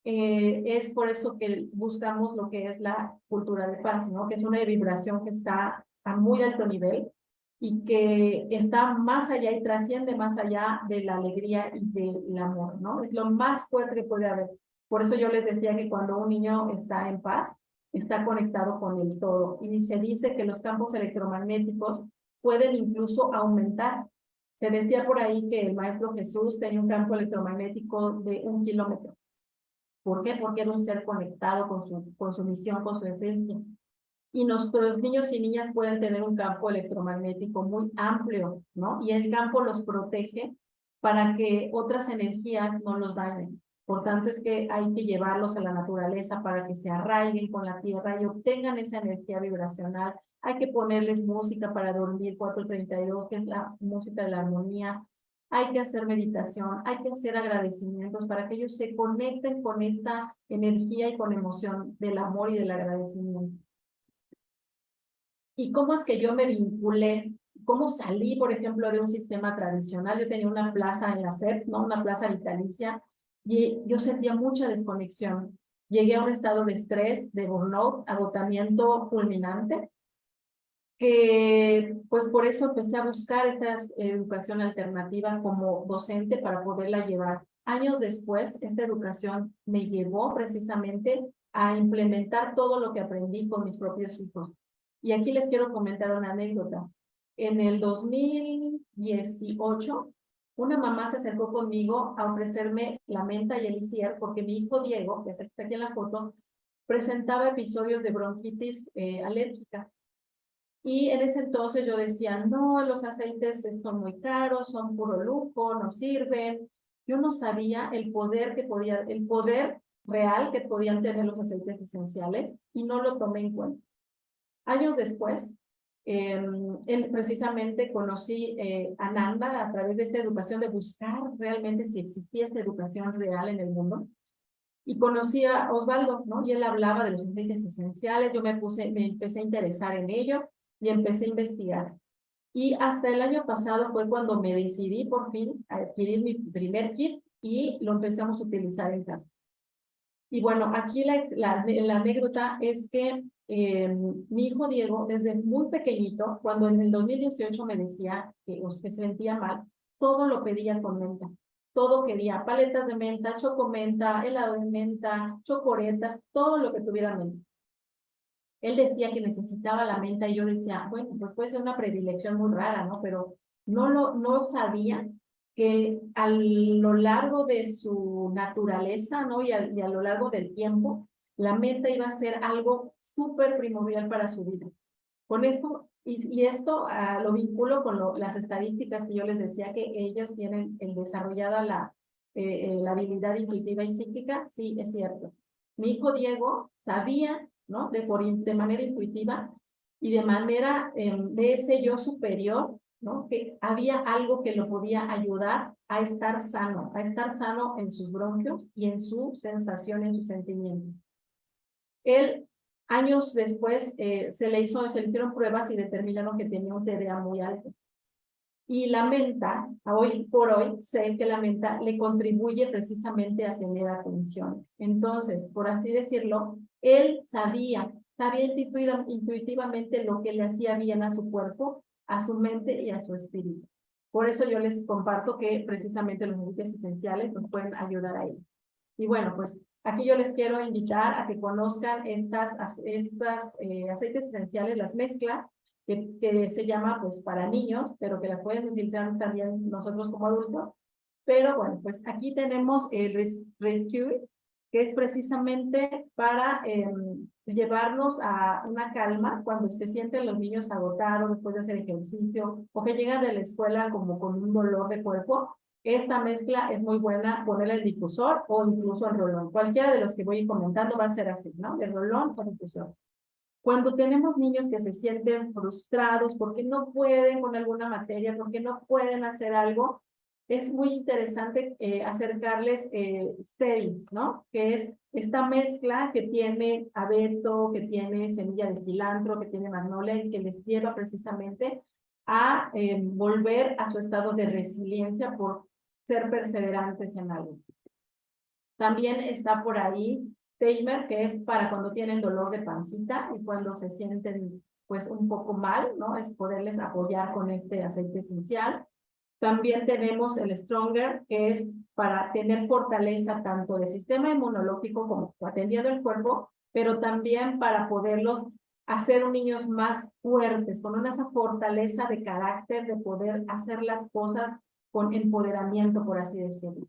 Es por eso que buscamos lo que es la cultura de paz, ¿no? Que es una vibración que está a muy alto nivel y que está más allá y trasciende más allá de la alegría y del amor, ¿no? Es lo más fuerte que puede haber. Por eso yo les decía que cuando un niño está en paz, está conectado con el todo. Y se dice que los campos electromagnéticos pueden incluso aumentar. Se decía por ahí que el maestro Jesús tenía un campo electromagnético de 1 kilómetro. ¿Por qué? Porque era un ser conectado con su misión, con su esencia. Y nuestros niños y niñas pueden tener un campo electromagnético muy amplio, ¿no? Y el campo los protege para que otras energías no los dañen. Por tanto, es que hay que llevarlos a la naturaleza para que se arraiguen con la tierra y obtengan esa energía vibracional. Hay que ponerles música para dormir 432, que es la música de la armonía. Hay que hacer meditación, hay que hacer agradecimientos para que ellos se conecten con esta energía y con emoción del amor y del agradecimiento. ¿Y cómo es que yo me vinculé? ¿Cómo salí, por ejemplo, de un sistema tradicional? Yo tenía una plaza en la SEP, ¿no? Una plaza vitalicia, y yo sentía mucha desconexión. Llegué a un estado de estrés, de burnout, agotamiento fulminante, que pues por eso empecé a buscar esta educación alternativa como docente para poderla llevar. Años después, esta educación me llevó precisamente a implementar todo lo que aprendí con mis propios hijos. Y aquí les quiero comentar una anécdota. En el 2018, una mamá se acercó conmigo a ofrecerme la menta y el elixir porque mi hijo Diego, que es el que está aquí en la foto, presentaba episodios de bronquitis alérgica. Y en ese entonces yo decía, no, los aceites son muy caros, son puro lujo, no sirven. Yo no sabía el poder el poder real que podían tener los aceites esenciales y no lo tomé en cuenta. Años después, precisamente conocí a Nanda a través de esta educación, de buscar realmente si existía esta educación real en el mundo. Y conocí a Osvaldo, ¿no? Y él hablaba de los aceites esenciales, me empecé a interesar en ello y empecé a investigar. Y hasta el año pasado fue cuando me decidí por fin a adquirir mi primer kit y lo empezamos a utilizar en casa. Y bueno, aquí la anécdota es que mi hijo Diego, desde muy pequeñito, cuando en el 2018 me decía que se sentía mal, todo lo pedía con menta. Todo quería, paletas de menta, chocomenta, helado de menta, chocoretas, todo lo que tuviera menta. Él decía que necesitaba la menta y yo decía, bueno, pues puede ser una predilección muy rara, ¿no? Pero no sabía que a lo largo de su naturaleza, ¿no? Y a lo largo del tiempo, la menta iba a ser algo súper primordial para su vida. Con esto, y esto lo vinculo con las estadísticas que yo les decía que ellos tienen desarrollada la habilidad intuitiva y psíquica, sí, es cierto. Mi hijo Diego sabía, ¿no? De manera intuitiva y de manera de ese yo superior, ¿no? Que había algo que lo podía ayudar a estar sano en sus bronquios y en su sensación, en su sentimiento. Él, años después, se le hicieron pruebas y determinaron que tenía un TDA muy alto. Y la menta, hoy por hoy, sé que la menta le contribuye precisamente a tener atención. Entonces, por así decirlo, él sabía intuitivamente lo que le hacía bien a su cuerpo, a su mente y a su espíritu. Por eso yo les comparto que precisamente los aceites esenciales nos pueden ayudar a ello. Y bueno, pues aquí yo les quiero invitar a que conozcan estas aceites esenciales, las mezclas, que se llama pues para niños, pero que las pueden utilizar también nosotros como adultos. Pero bueno, pues aquí tenemos el Rescue, que es precisamente para llevarnos a una calma cuando se sienten los niños agotados después de hacer ejercicio o que llegan de la escuela como con un dolor de cuerpo. Esta mezcla es muy buena ponerla en difusor o incluso en rolón. Cualquiera de los que voy comentando va a ser así, ¿no? De rolón o difusor. Cuando tenemos niños que se sienten frustrados porque no pueden con alguna materia, porque no pueden hacer algo, es muy interesante acercarles Stevia, ¿no? Que es esta mezcla que tiene abeto, que tiene semilla de cilantro, que tiene magnolia y que les lleva precisamente a volver a su estado de resiliencia por ser perseverantes en algo. También está por ahí Tamer, que es para cuando tienen dolor de pancita y cuando se sienten pues un poco mal, ¿no? Es poderles apoyar con este aceite esencial. También tenemos el Stronger, que es para tener fortaleza tanto del sistema inmunológico como atendiendo el cuerpo, pero también para poderlos hacer niños más fuertes, con esa fortaleza de carácter, de poder hacer las cosas con empoderamiento, por así decirlo.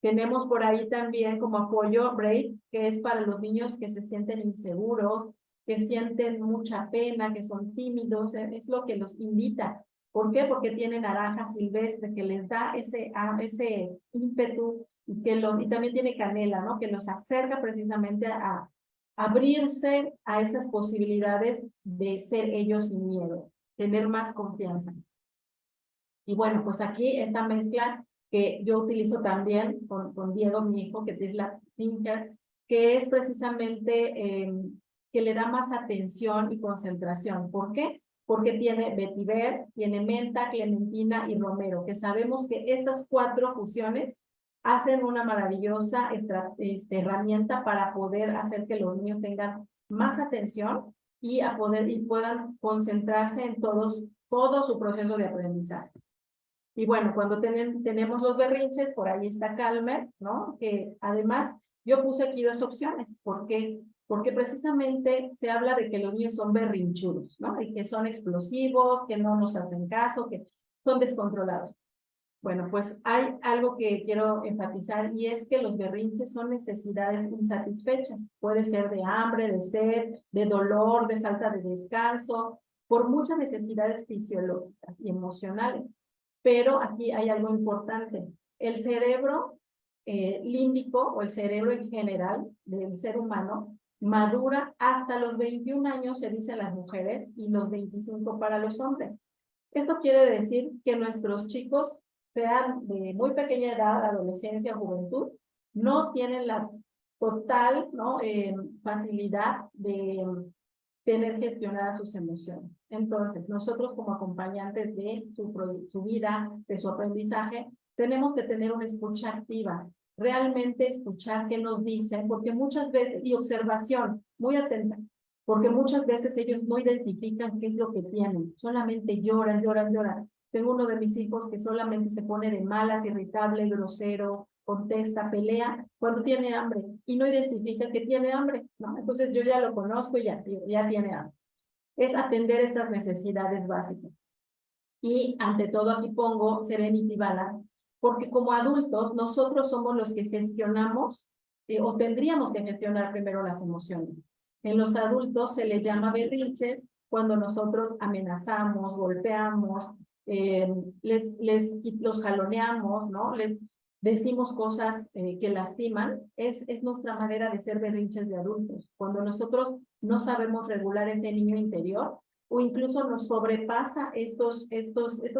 Tenemos por ahí también como apoyo Brave, que es para los niños que se sienten inseguros, que sienten mucha pena, que son tímidos, es lo que los invita. ¿Por qué? Porque tiene naranja silvestre que les da ese ímpetu y también tiene canela, ¿no? Que los acerca precisamente a abrirse a esas posibilidades de ser ellos sin miedo, tener más confianza. Y bueno, pues aquí esta mezcla que yo utilizo también con Diego, mi hijo, que es la Tinker, que es precisamente que le da más atención y concentración. ¿Por qué? Porque tiene vetiver, tiene menta, clementina y romero, que sabemos que estas 4 fusiones hacen una maravillosa herramienta para poder hacer que los niños tengan más atención y puedan concentrarse en todo su proceso de aprendizaje. Y bueno, cuando tenemos los berrinches, por ahí está Calmer, ¿no? Que además yo puse aquí 2 opciones. ¿Por qué? Porque precisamente se habla de que los niños son berrinchudos, ¿no? Y que son explosivos, que no nos hacen caso, que son descontrolados. Bueno, pues hay algo que quiero enfatizar y es que los berrinches son necesidades insatisfechas. Puede ser de hambre, de sed, de dolor, de falta de descanso, por muchas necesidades fisiológicas y emocionales. Pero aquí hay algo importante. El cerebro límbico o el cerebro en general del ser humano madura hasta los 21 años, se dice las mujeres, y los 25 para los hombres. Esto quiere decir que nuestros chicos, sean de muy pequeña edad, adolescencia o juventud, no tienen la total, ¿no? Facilidad de tener gestionadas sus emociones. Entonces, nosotros como acompañantes de su vida, de su aprendizaje, tenemos que tener una escucha activa, realmente escuchar qué nos dicen, porque muchas veces, y observación, muy atenta, porque muchas veces ellos no identifican qué es lo que tienen, solamente lloran, lloran, lloran. Tengo uno de mis hijos que solamente se pone de malas, irritable, grosero, contesta, pelea, cuando tiene hambre, y no identifica que tiene hambre, ¿no? Entonces yo ya lo conozco y ya tiene hambre. Es atender estas necesidades básicas. Y ante todo aquí pongo Serenity Balance, porque como adultos nosotros somos los que gestionamos o tendríamos que gestionar primero las emociones. En los adultos se les llama berrinches cuando nosotros amenazamos, golpeamos, los jaloneamos, ¿no? Les decimos cosas que lastiman. Es nuestra manera de ser berrinches de adultos. Cuando nosotros no sabemos regular ese niño interior, o incluso nos sobrepasa estas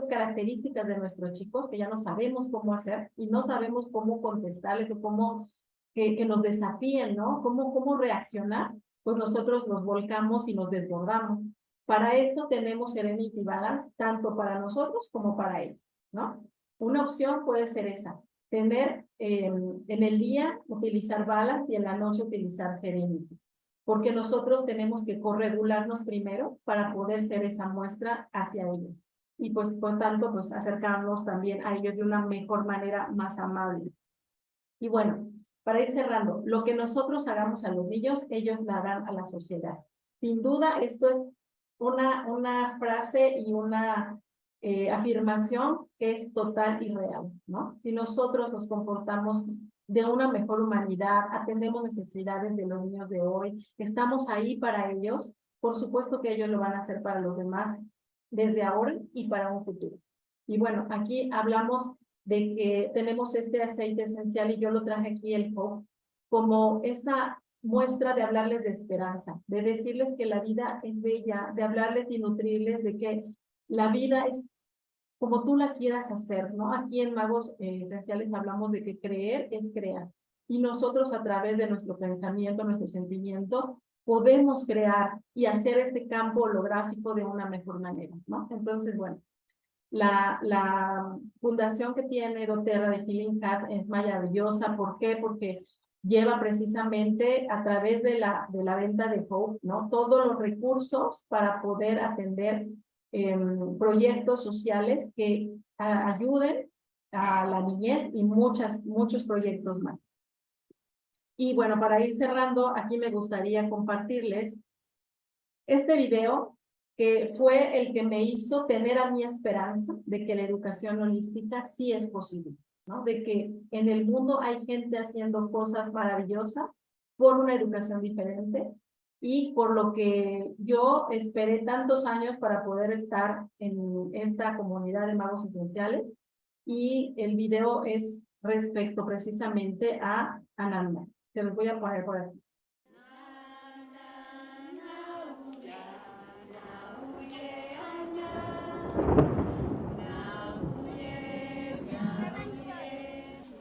características de nuestros chicos que ya no sabemos cómo hacer y no sabemos cómo contestarles o cómo que nos desafíen, ¿no? Cómo reaccionar, pues nosotros nos volcamos y nos desbordamos. Para eso tenemos Serenity Balance, tanto para nosotros como para ellos, ¿no? Una opción puede ser esa, tener en el día utilizar Balance y en la noche utilizar Serenity, porque nosotros tenemos que corregularnos primero para poder ser esa muestra hacia ellos. Y pues, por tanto, pues acercarnos también a ellos de una mejor manera, más amable. Y bueno, para ir cerrando, lo que nosotros hagamos a los niños, ellos la harán a la sociedad. Sin duda, esto es una frase y una afirmación que es total y real, ¿no? Si nosotros nos comportamos de una mejor humanidad, atendemos necesidades de los niños de hoy, estamos ahí para ellos, por supuesto que ellos lo van a hacer para los demás desde ahora y para un futuro. Y bueno, aquí hablamos de que tenemos este aceite esencial y yo lo traje aquí, el Hope, como esa muestra de hablarles de esperanza, de decirles que la vida es bella, de hablarles y nutrirles de que la vida es como tú la quieras hacer, ¿no? Aquí en Magos Esenciales hablamos de que creer es crear. Y nosotros a través de nuestro pensamiento, nuestro sentimiento, podemos crear y hacer este campo holográfico de una mejor manera, ¿no? Entonces, bueno, la fundación que tiene doTERRA de Healing Heart es maravillosa. ¿Por qué? Porque lleva precisamente a través de la venta de Hope, ¿no? Todos los recursos para poder atender proyectos sociales que ayuden a la niñez y muchos proyectos más. Y bueno, para ir cerrando, aquí me gustaría compartirles este video que fue el que me hizo tener a mi esperanza de que la educación holística sí es posible, ¿no? De que en el mundo hay gente haciendo cosas maravillosas por una educación diferente y por lo que yo esperé tantos años para poder estar en esta comunidad de magos esenciales. Y el video es respecto precisamente a Ananda. Se los voy a poner por aquí.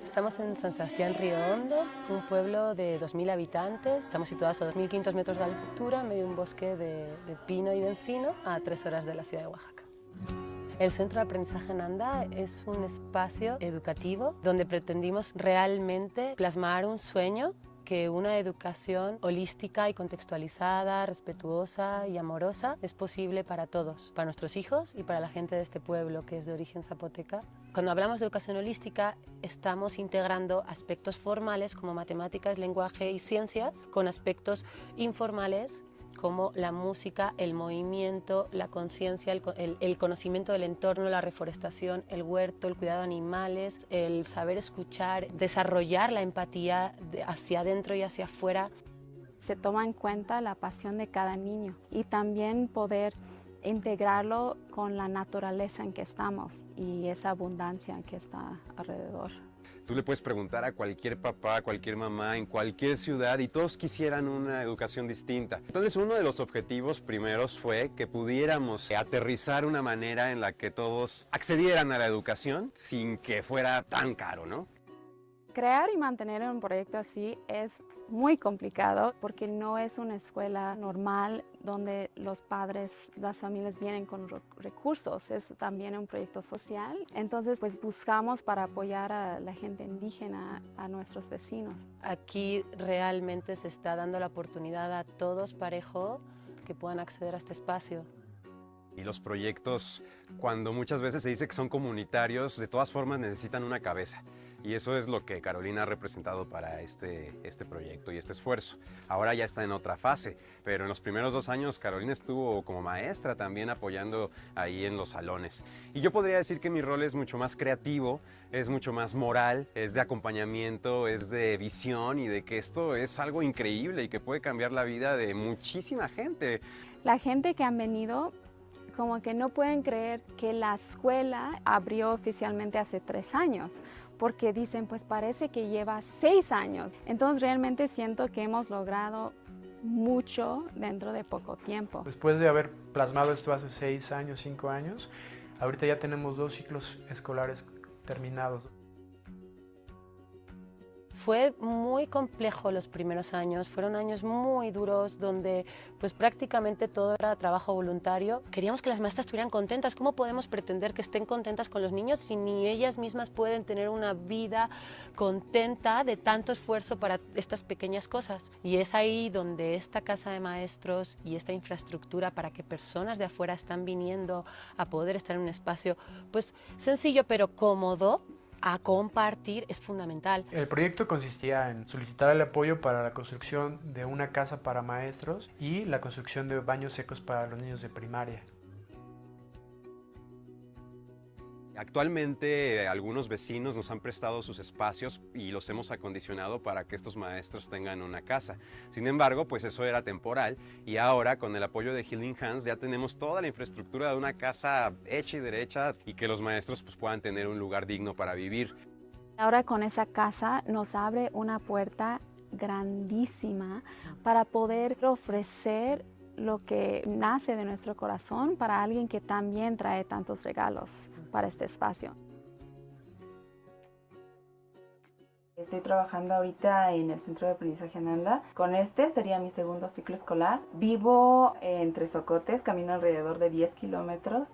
Estamos en San Sebastián Río Hondo, un pueblo de 2000 habitantes. Estamos situados a 2500 metros de altura, en medio de un bosque de pino y de encino, a 3 horas de la ciudad de Oaxaca. El Centro de Aprendizaje Ananda es un espacio educativo donde pretendimos realmente plasmar un sueño, que una educación holística y contextualizada, respetuosa y amorosa es posible para todos, para nuestros hijos y para la gente de este pueblo que es de origen zapoteca. Cuando hablamos de educación holística estamos integrando aspectos formales como matemáticas, lenguaje y ciencias con aspectos informales como la música, el movimiento, la conciencia, el conocimiento del entorno, la reforestación, el huerto, el cuidado de animales, el saber escuchar, desarrollar la empatía hacia adentro y hacia afuera.
Se toma en cuenta la pasión de cada niño y también poder integrarlo con la naturaleza en que estamos y esa abundancia que está alrededor.
Tú le puedes preguntar a cualquier papá, a cualquier mamá, en cualquier ciudad y todos quisieran una educación distinta. Entonces uno de los objetivos primeros fue que pudiéramos aterrizar una manera en la que todos accedieran a la educación sin que fuera tan caro, ¿no?
Crear y mantener un proyecto así es muy complicado porque no es una escuela normal donde los padres, las familias vienen con recursos, es también un proyecto social. Entonces pues buscamos para apoyar a la gente indígena, a nuestros vecinos.
Aquí realmente se está dando la oportunidad a todos parejo que puedan acceder a este espacio.
Y los proyectos, cuando muchas veces se dice que son comunitarios, de todas formas necesitan una cabeza. Y eso es lo que Carolina ha representado para este proyecto y este esfuerzo. Ahora ya está en otra fase, pero en los primeros 2 años Carolina estuvo como maestra también apoyando ahí en los salones. Y yo podría decir que mi rol es mucho más creativo, es mucho más moral, es de acompañamiento, es de visión y de que esto es algo increíble y que puede cambiar la vida de muchísima gente.
La gente que han venido como que no pueden creer que la escuela abrió oficialmente hace 3 años. Porque dicen, pues parece que lleva 6 años. Entonces realmente siento que hemos logrado mucho dentro de poco tiempo.
Después de haber plasmado esto hace 6 años, 5 años, ahorita ya tenemos 2 ciclos escolares terminados.
Fue muy complejo los primeros años, fueron años muy duros donde pues prácticamente todo era trabajo voluntario. Queríamos que las maestras estuvieran contentas. ¿Cómo podemos pretender que estén contentas con los niños si ni ellas mismas pueden tener una vida contenta de tanto esfuerzo para estas pequeñas cosas? Y es ahí donde esta casa de maestros y esta infraestructura para que personas de afuera están viniendo a poder estar en un espacio pues sencillo pero cómodo, a compartir, es fundamental.
El proyecto consistía en solicitar el apoyo para la construcción de una casa para maestros y la construcción de baños secos para los niños de primaria.
Actualmente algunos vecinos nos han prestado sus espacios y los hemos acondicionado para que estos maestros tengan una casa. Sin embargo, pues eso era temporal y ahora con el apoyo de Healing Hands ya tenemos toda la infraestructura de una casa hecha y derecha y que los maestros pues puedan tener un lugar digno para vivir.
Ahora con esa casa nos abre una puerta grandísima para poder ofrecer lo que nace de nuestro corazón para alguien que también trae tantos regalos para este espacio.
Estoy trabajando ahorita en el Centro de Aprendizaje Ananda. Con este sería mi segundo ciclo escolar. Vivo entre Socotes, camino alrededor de 10 kilómetros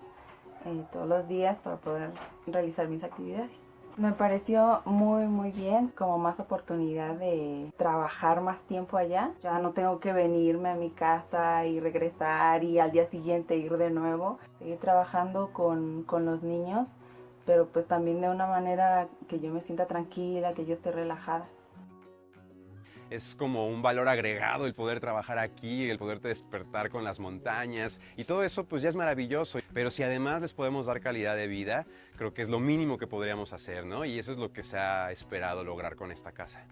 todos los días para poder realizar mis actividades. Me pareció muy bien, como más oportunidad de trabajar más tiempo allá. Ya no tengo que venirme a mi casa y regresar y al día siguiente ir de nuevo. Seguir trabajando con los niños, pero pues también de una manera que yo me sienta tranquila, que yo esté relajada.
Es como un valor agregado el poder trabajar aquí, el poderte despertar con las montañas y todo eso pues ya es maravilloso. Pero si además les podemos dar calidad de vida, creo que es lo mínimo que podríamos hacer, ¿no? Y eso es lo que se ha esperado lograr con esta casa.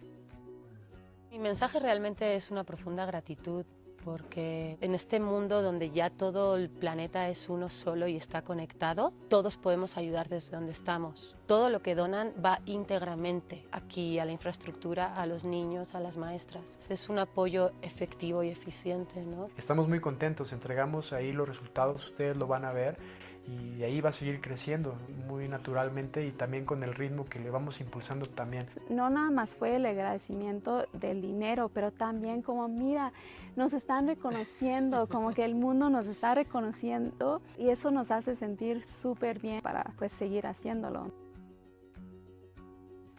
Mi mensaje realmente es una profunda gratitud, porque en este mundo donde ya todo el planeta es uno solo y está conectado, todos podemos ayudar desde donde estamos. Todo lo que donan va íntegramente aquí a la infraestructura, a los niños, a las maestras. Es un apoyo efectivo y eficiente, ¿no?
Estamos muy contentos, entregamos ahí los resultados, ustedes lo van a ver y ahí va a seguir creciendo muy naturalmente y también con el ritmo que le vamos impulsando también.
No nada más fue el agradecimiento del dinero, pero también como mira, nos están reconociendo, como que el mundo nos está reconociendo y eso nos hace sentir súper bien para pues seguir haciéndolo.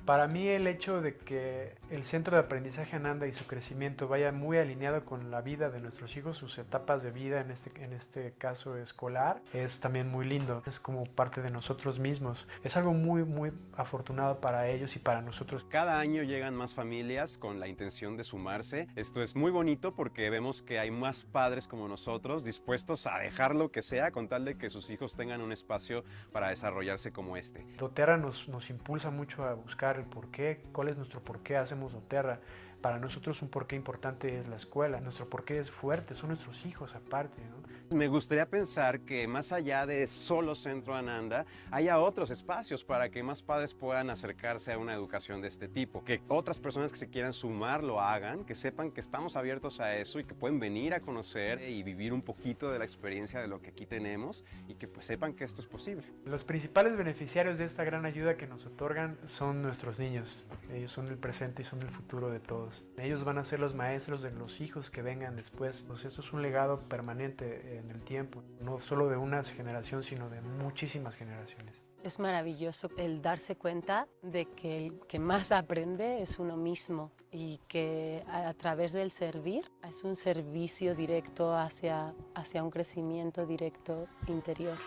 Para mí el hecho de que el Centro de Aprendizaje Ananda y su crecimiento vaya muy alineado con la vida de nuestros hijos, sus etapas de vida, en este caso escolar, es también muy lindo. Es como parte de nosotros mismos. Es algo muy afortunado para ellos y para nosotros.
Cada año llegan más familias con la intención de sumarse. Esto es muy bonito porque vemos que hay más padres como nosotros dispuestos a dejar lo que sea con tal de que sus hijos tengan un espacio para desarrollarse como este.
doTERRA nos impulsa mucho a buscar el porqué, cuál es nuestro porqué hacemos doTERRA. Para nosotros un porqué importante es la escuela, nuestro porqué es fuerte, son nuestros hijos aparte, ¿no?
Me gustaría pensar que más allá de solo Centro Ananda, haya otros espacios para que más padres puedan acercarse a una educación de este tipo. Que otras personas que se quieran sumar lo hagan, que sepan que estamos abiertos a eso y que pueden venir a conocer y vivir un poquito de la experiencia de lo que aquí tenemos y que pues sepan que esto es posible.
Los principales beneficiarios de esta gran ayuda que nos otorgan son nuestros niños. Ellos son el presente y son el futuro de todos. Ellos van a ser los maestros de los hijos que vengan después. Pues esto es un legado permanente en el tiempo, no solo de una generación, sino de muchísimas generaciones.
Es maravilloso el darse cuenta de que el que más aprende es uno mismo y que a través del servir es un servicio directo hacia un crecimiento directo interior.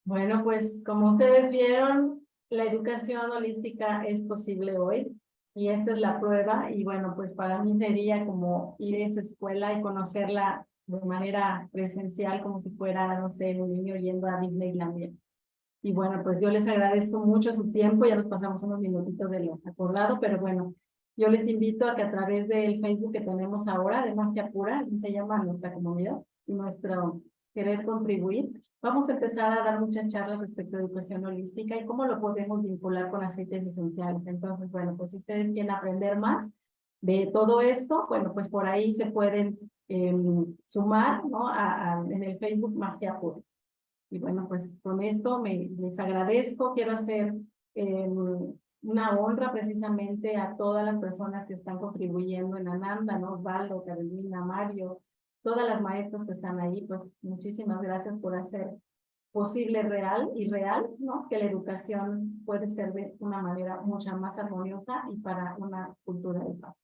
Bueno, pues como ustedes vieron, la educación holística es posible hoy y esta es la prueba y bueno, pues para mí sería como ir a esa escuela y conocerla de manera presencial como si fuera, no sé, un niño yendo a Disneylandia. Y bueno, pues yo les agradezco mucho su tiempo, ya nos pasamos unos minutitos de lo acordado, pero bueno, yo les invito a que a través del Facebook que tenemos ahora, de Magia Pura, así se llama nuestra comunidad, y nuestro querer contribuir, vamos a empezar a dar muchas charlas respecto a educación holística y cómo lo podemos vincular con aceites esenciales. Entonces, bueno, pues si ustedes quieren aprender más de todo esto, bueno, pues por ahí se pueden sumar, ¿no? En el Facebook Magia Pura. Y bueno, pues con esto les agradezco, quiero hacer una honra precisamente a todas las personas que están contribuyendo en Ananda, ¿no? Osvaldo, Carolina, Mario, todas las maestras que están ahí, pues muchísimas gracias por hacer posible real, ¿no? Que la educación puede ser de una manera mucho más armoniosa y para una cultura de paz.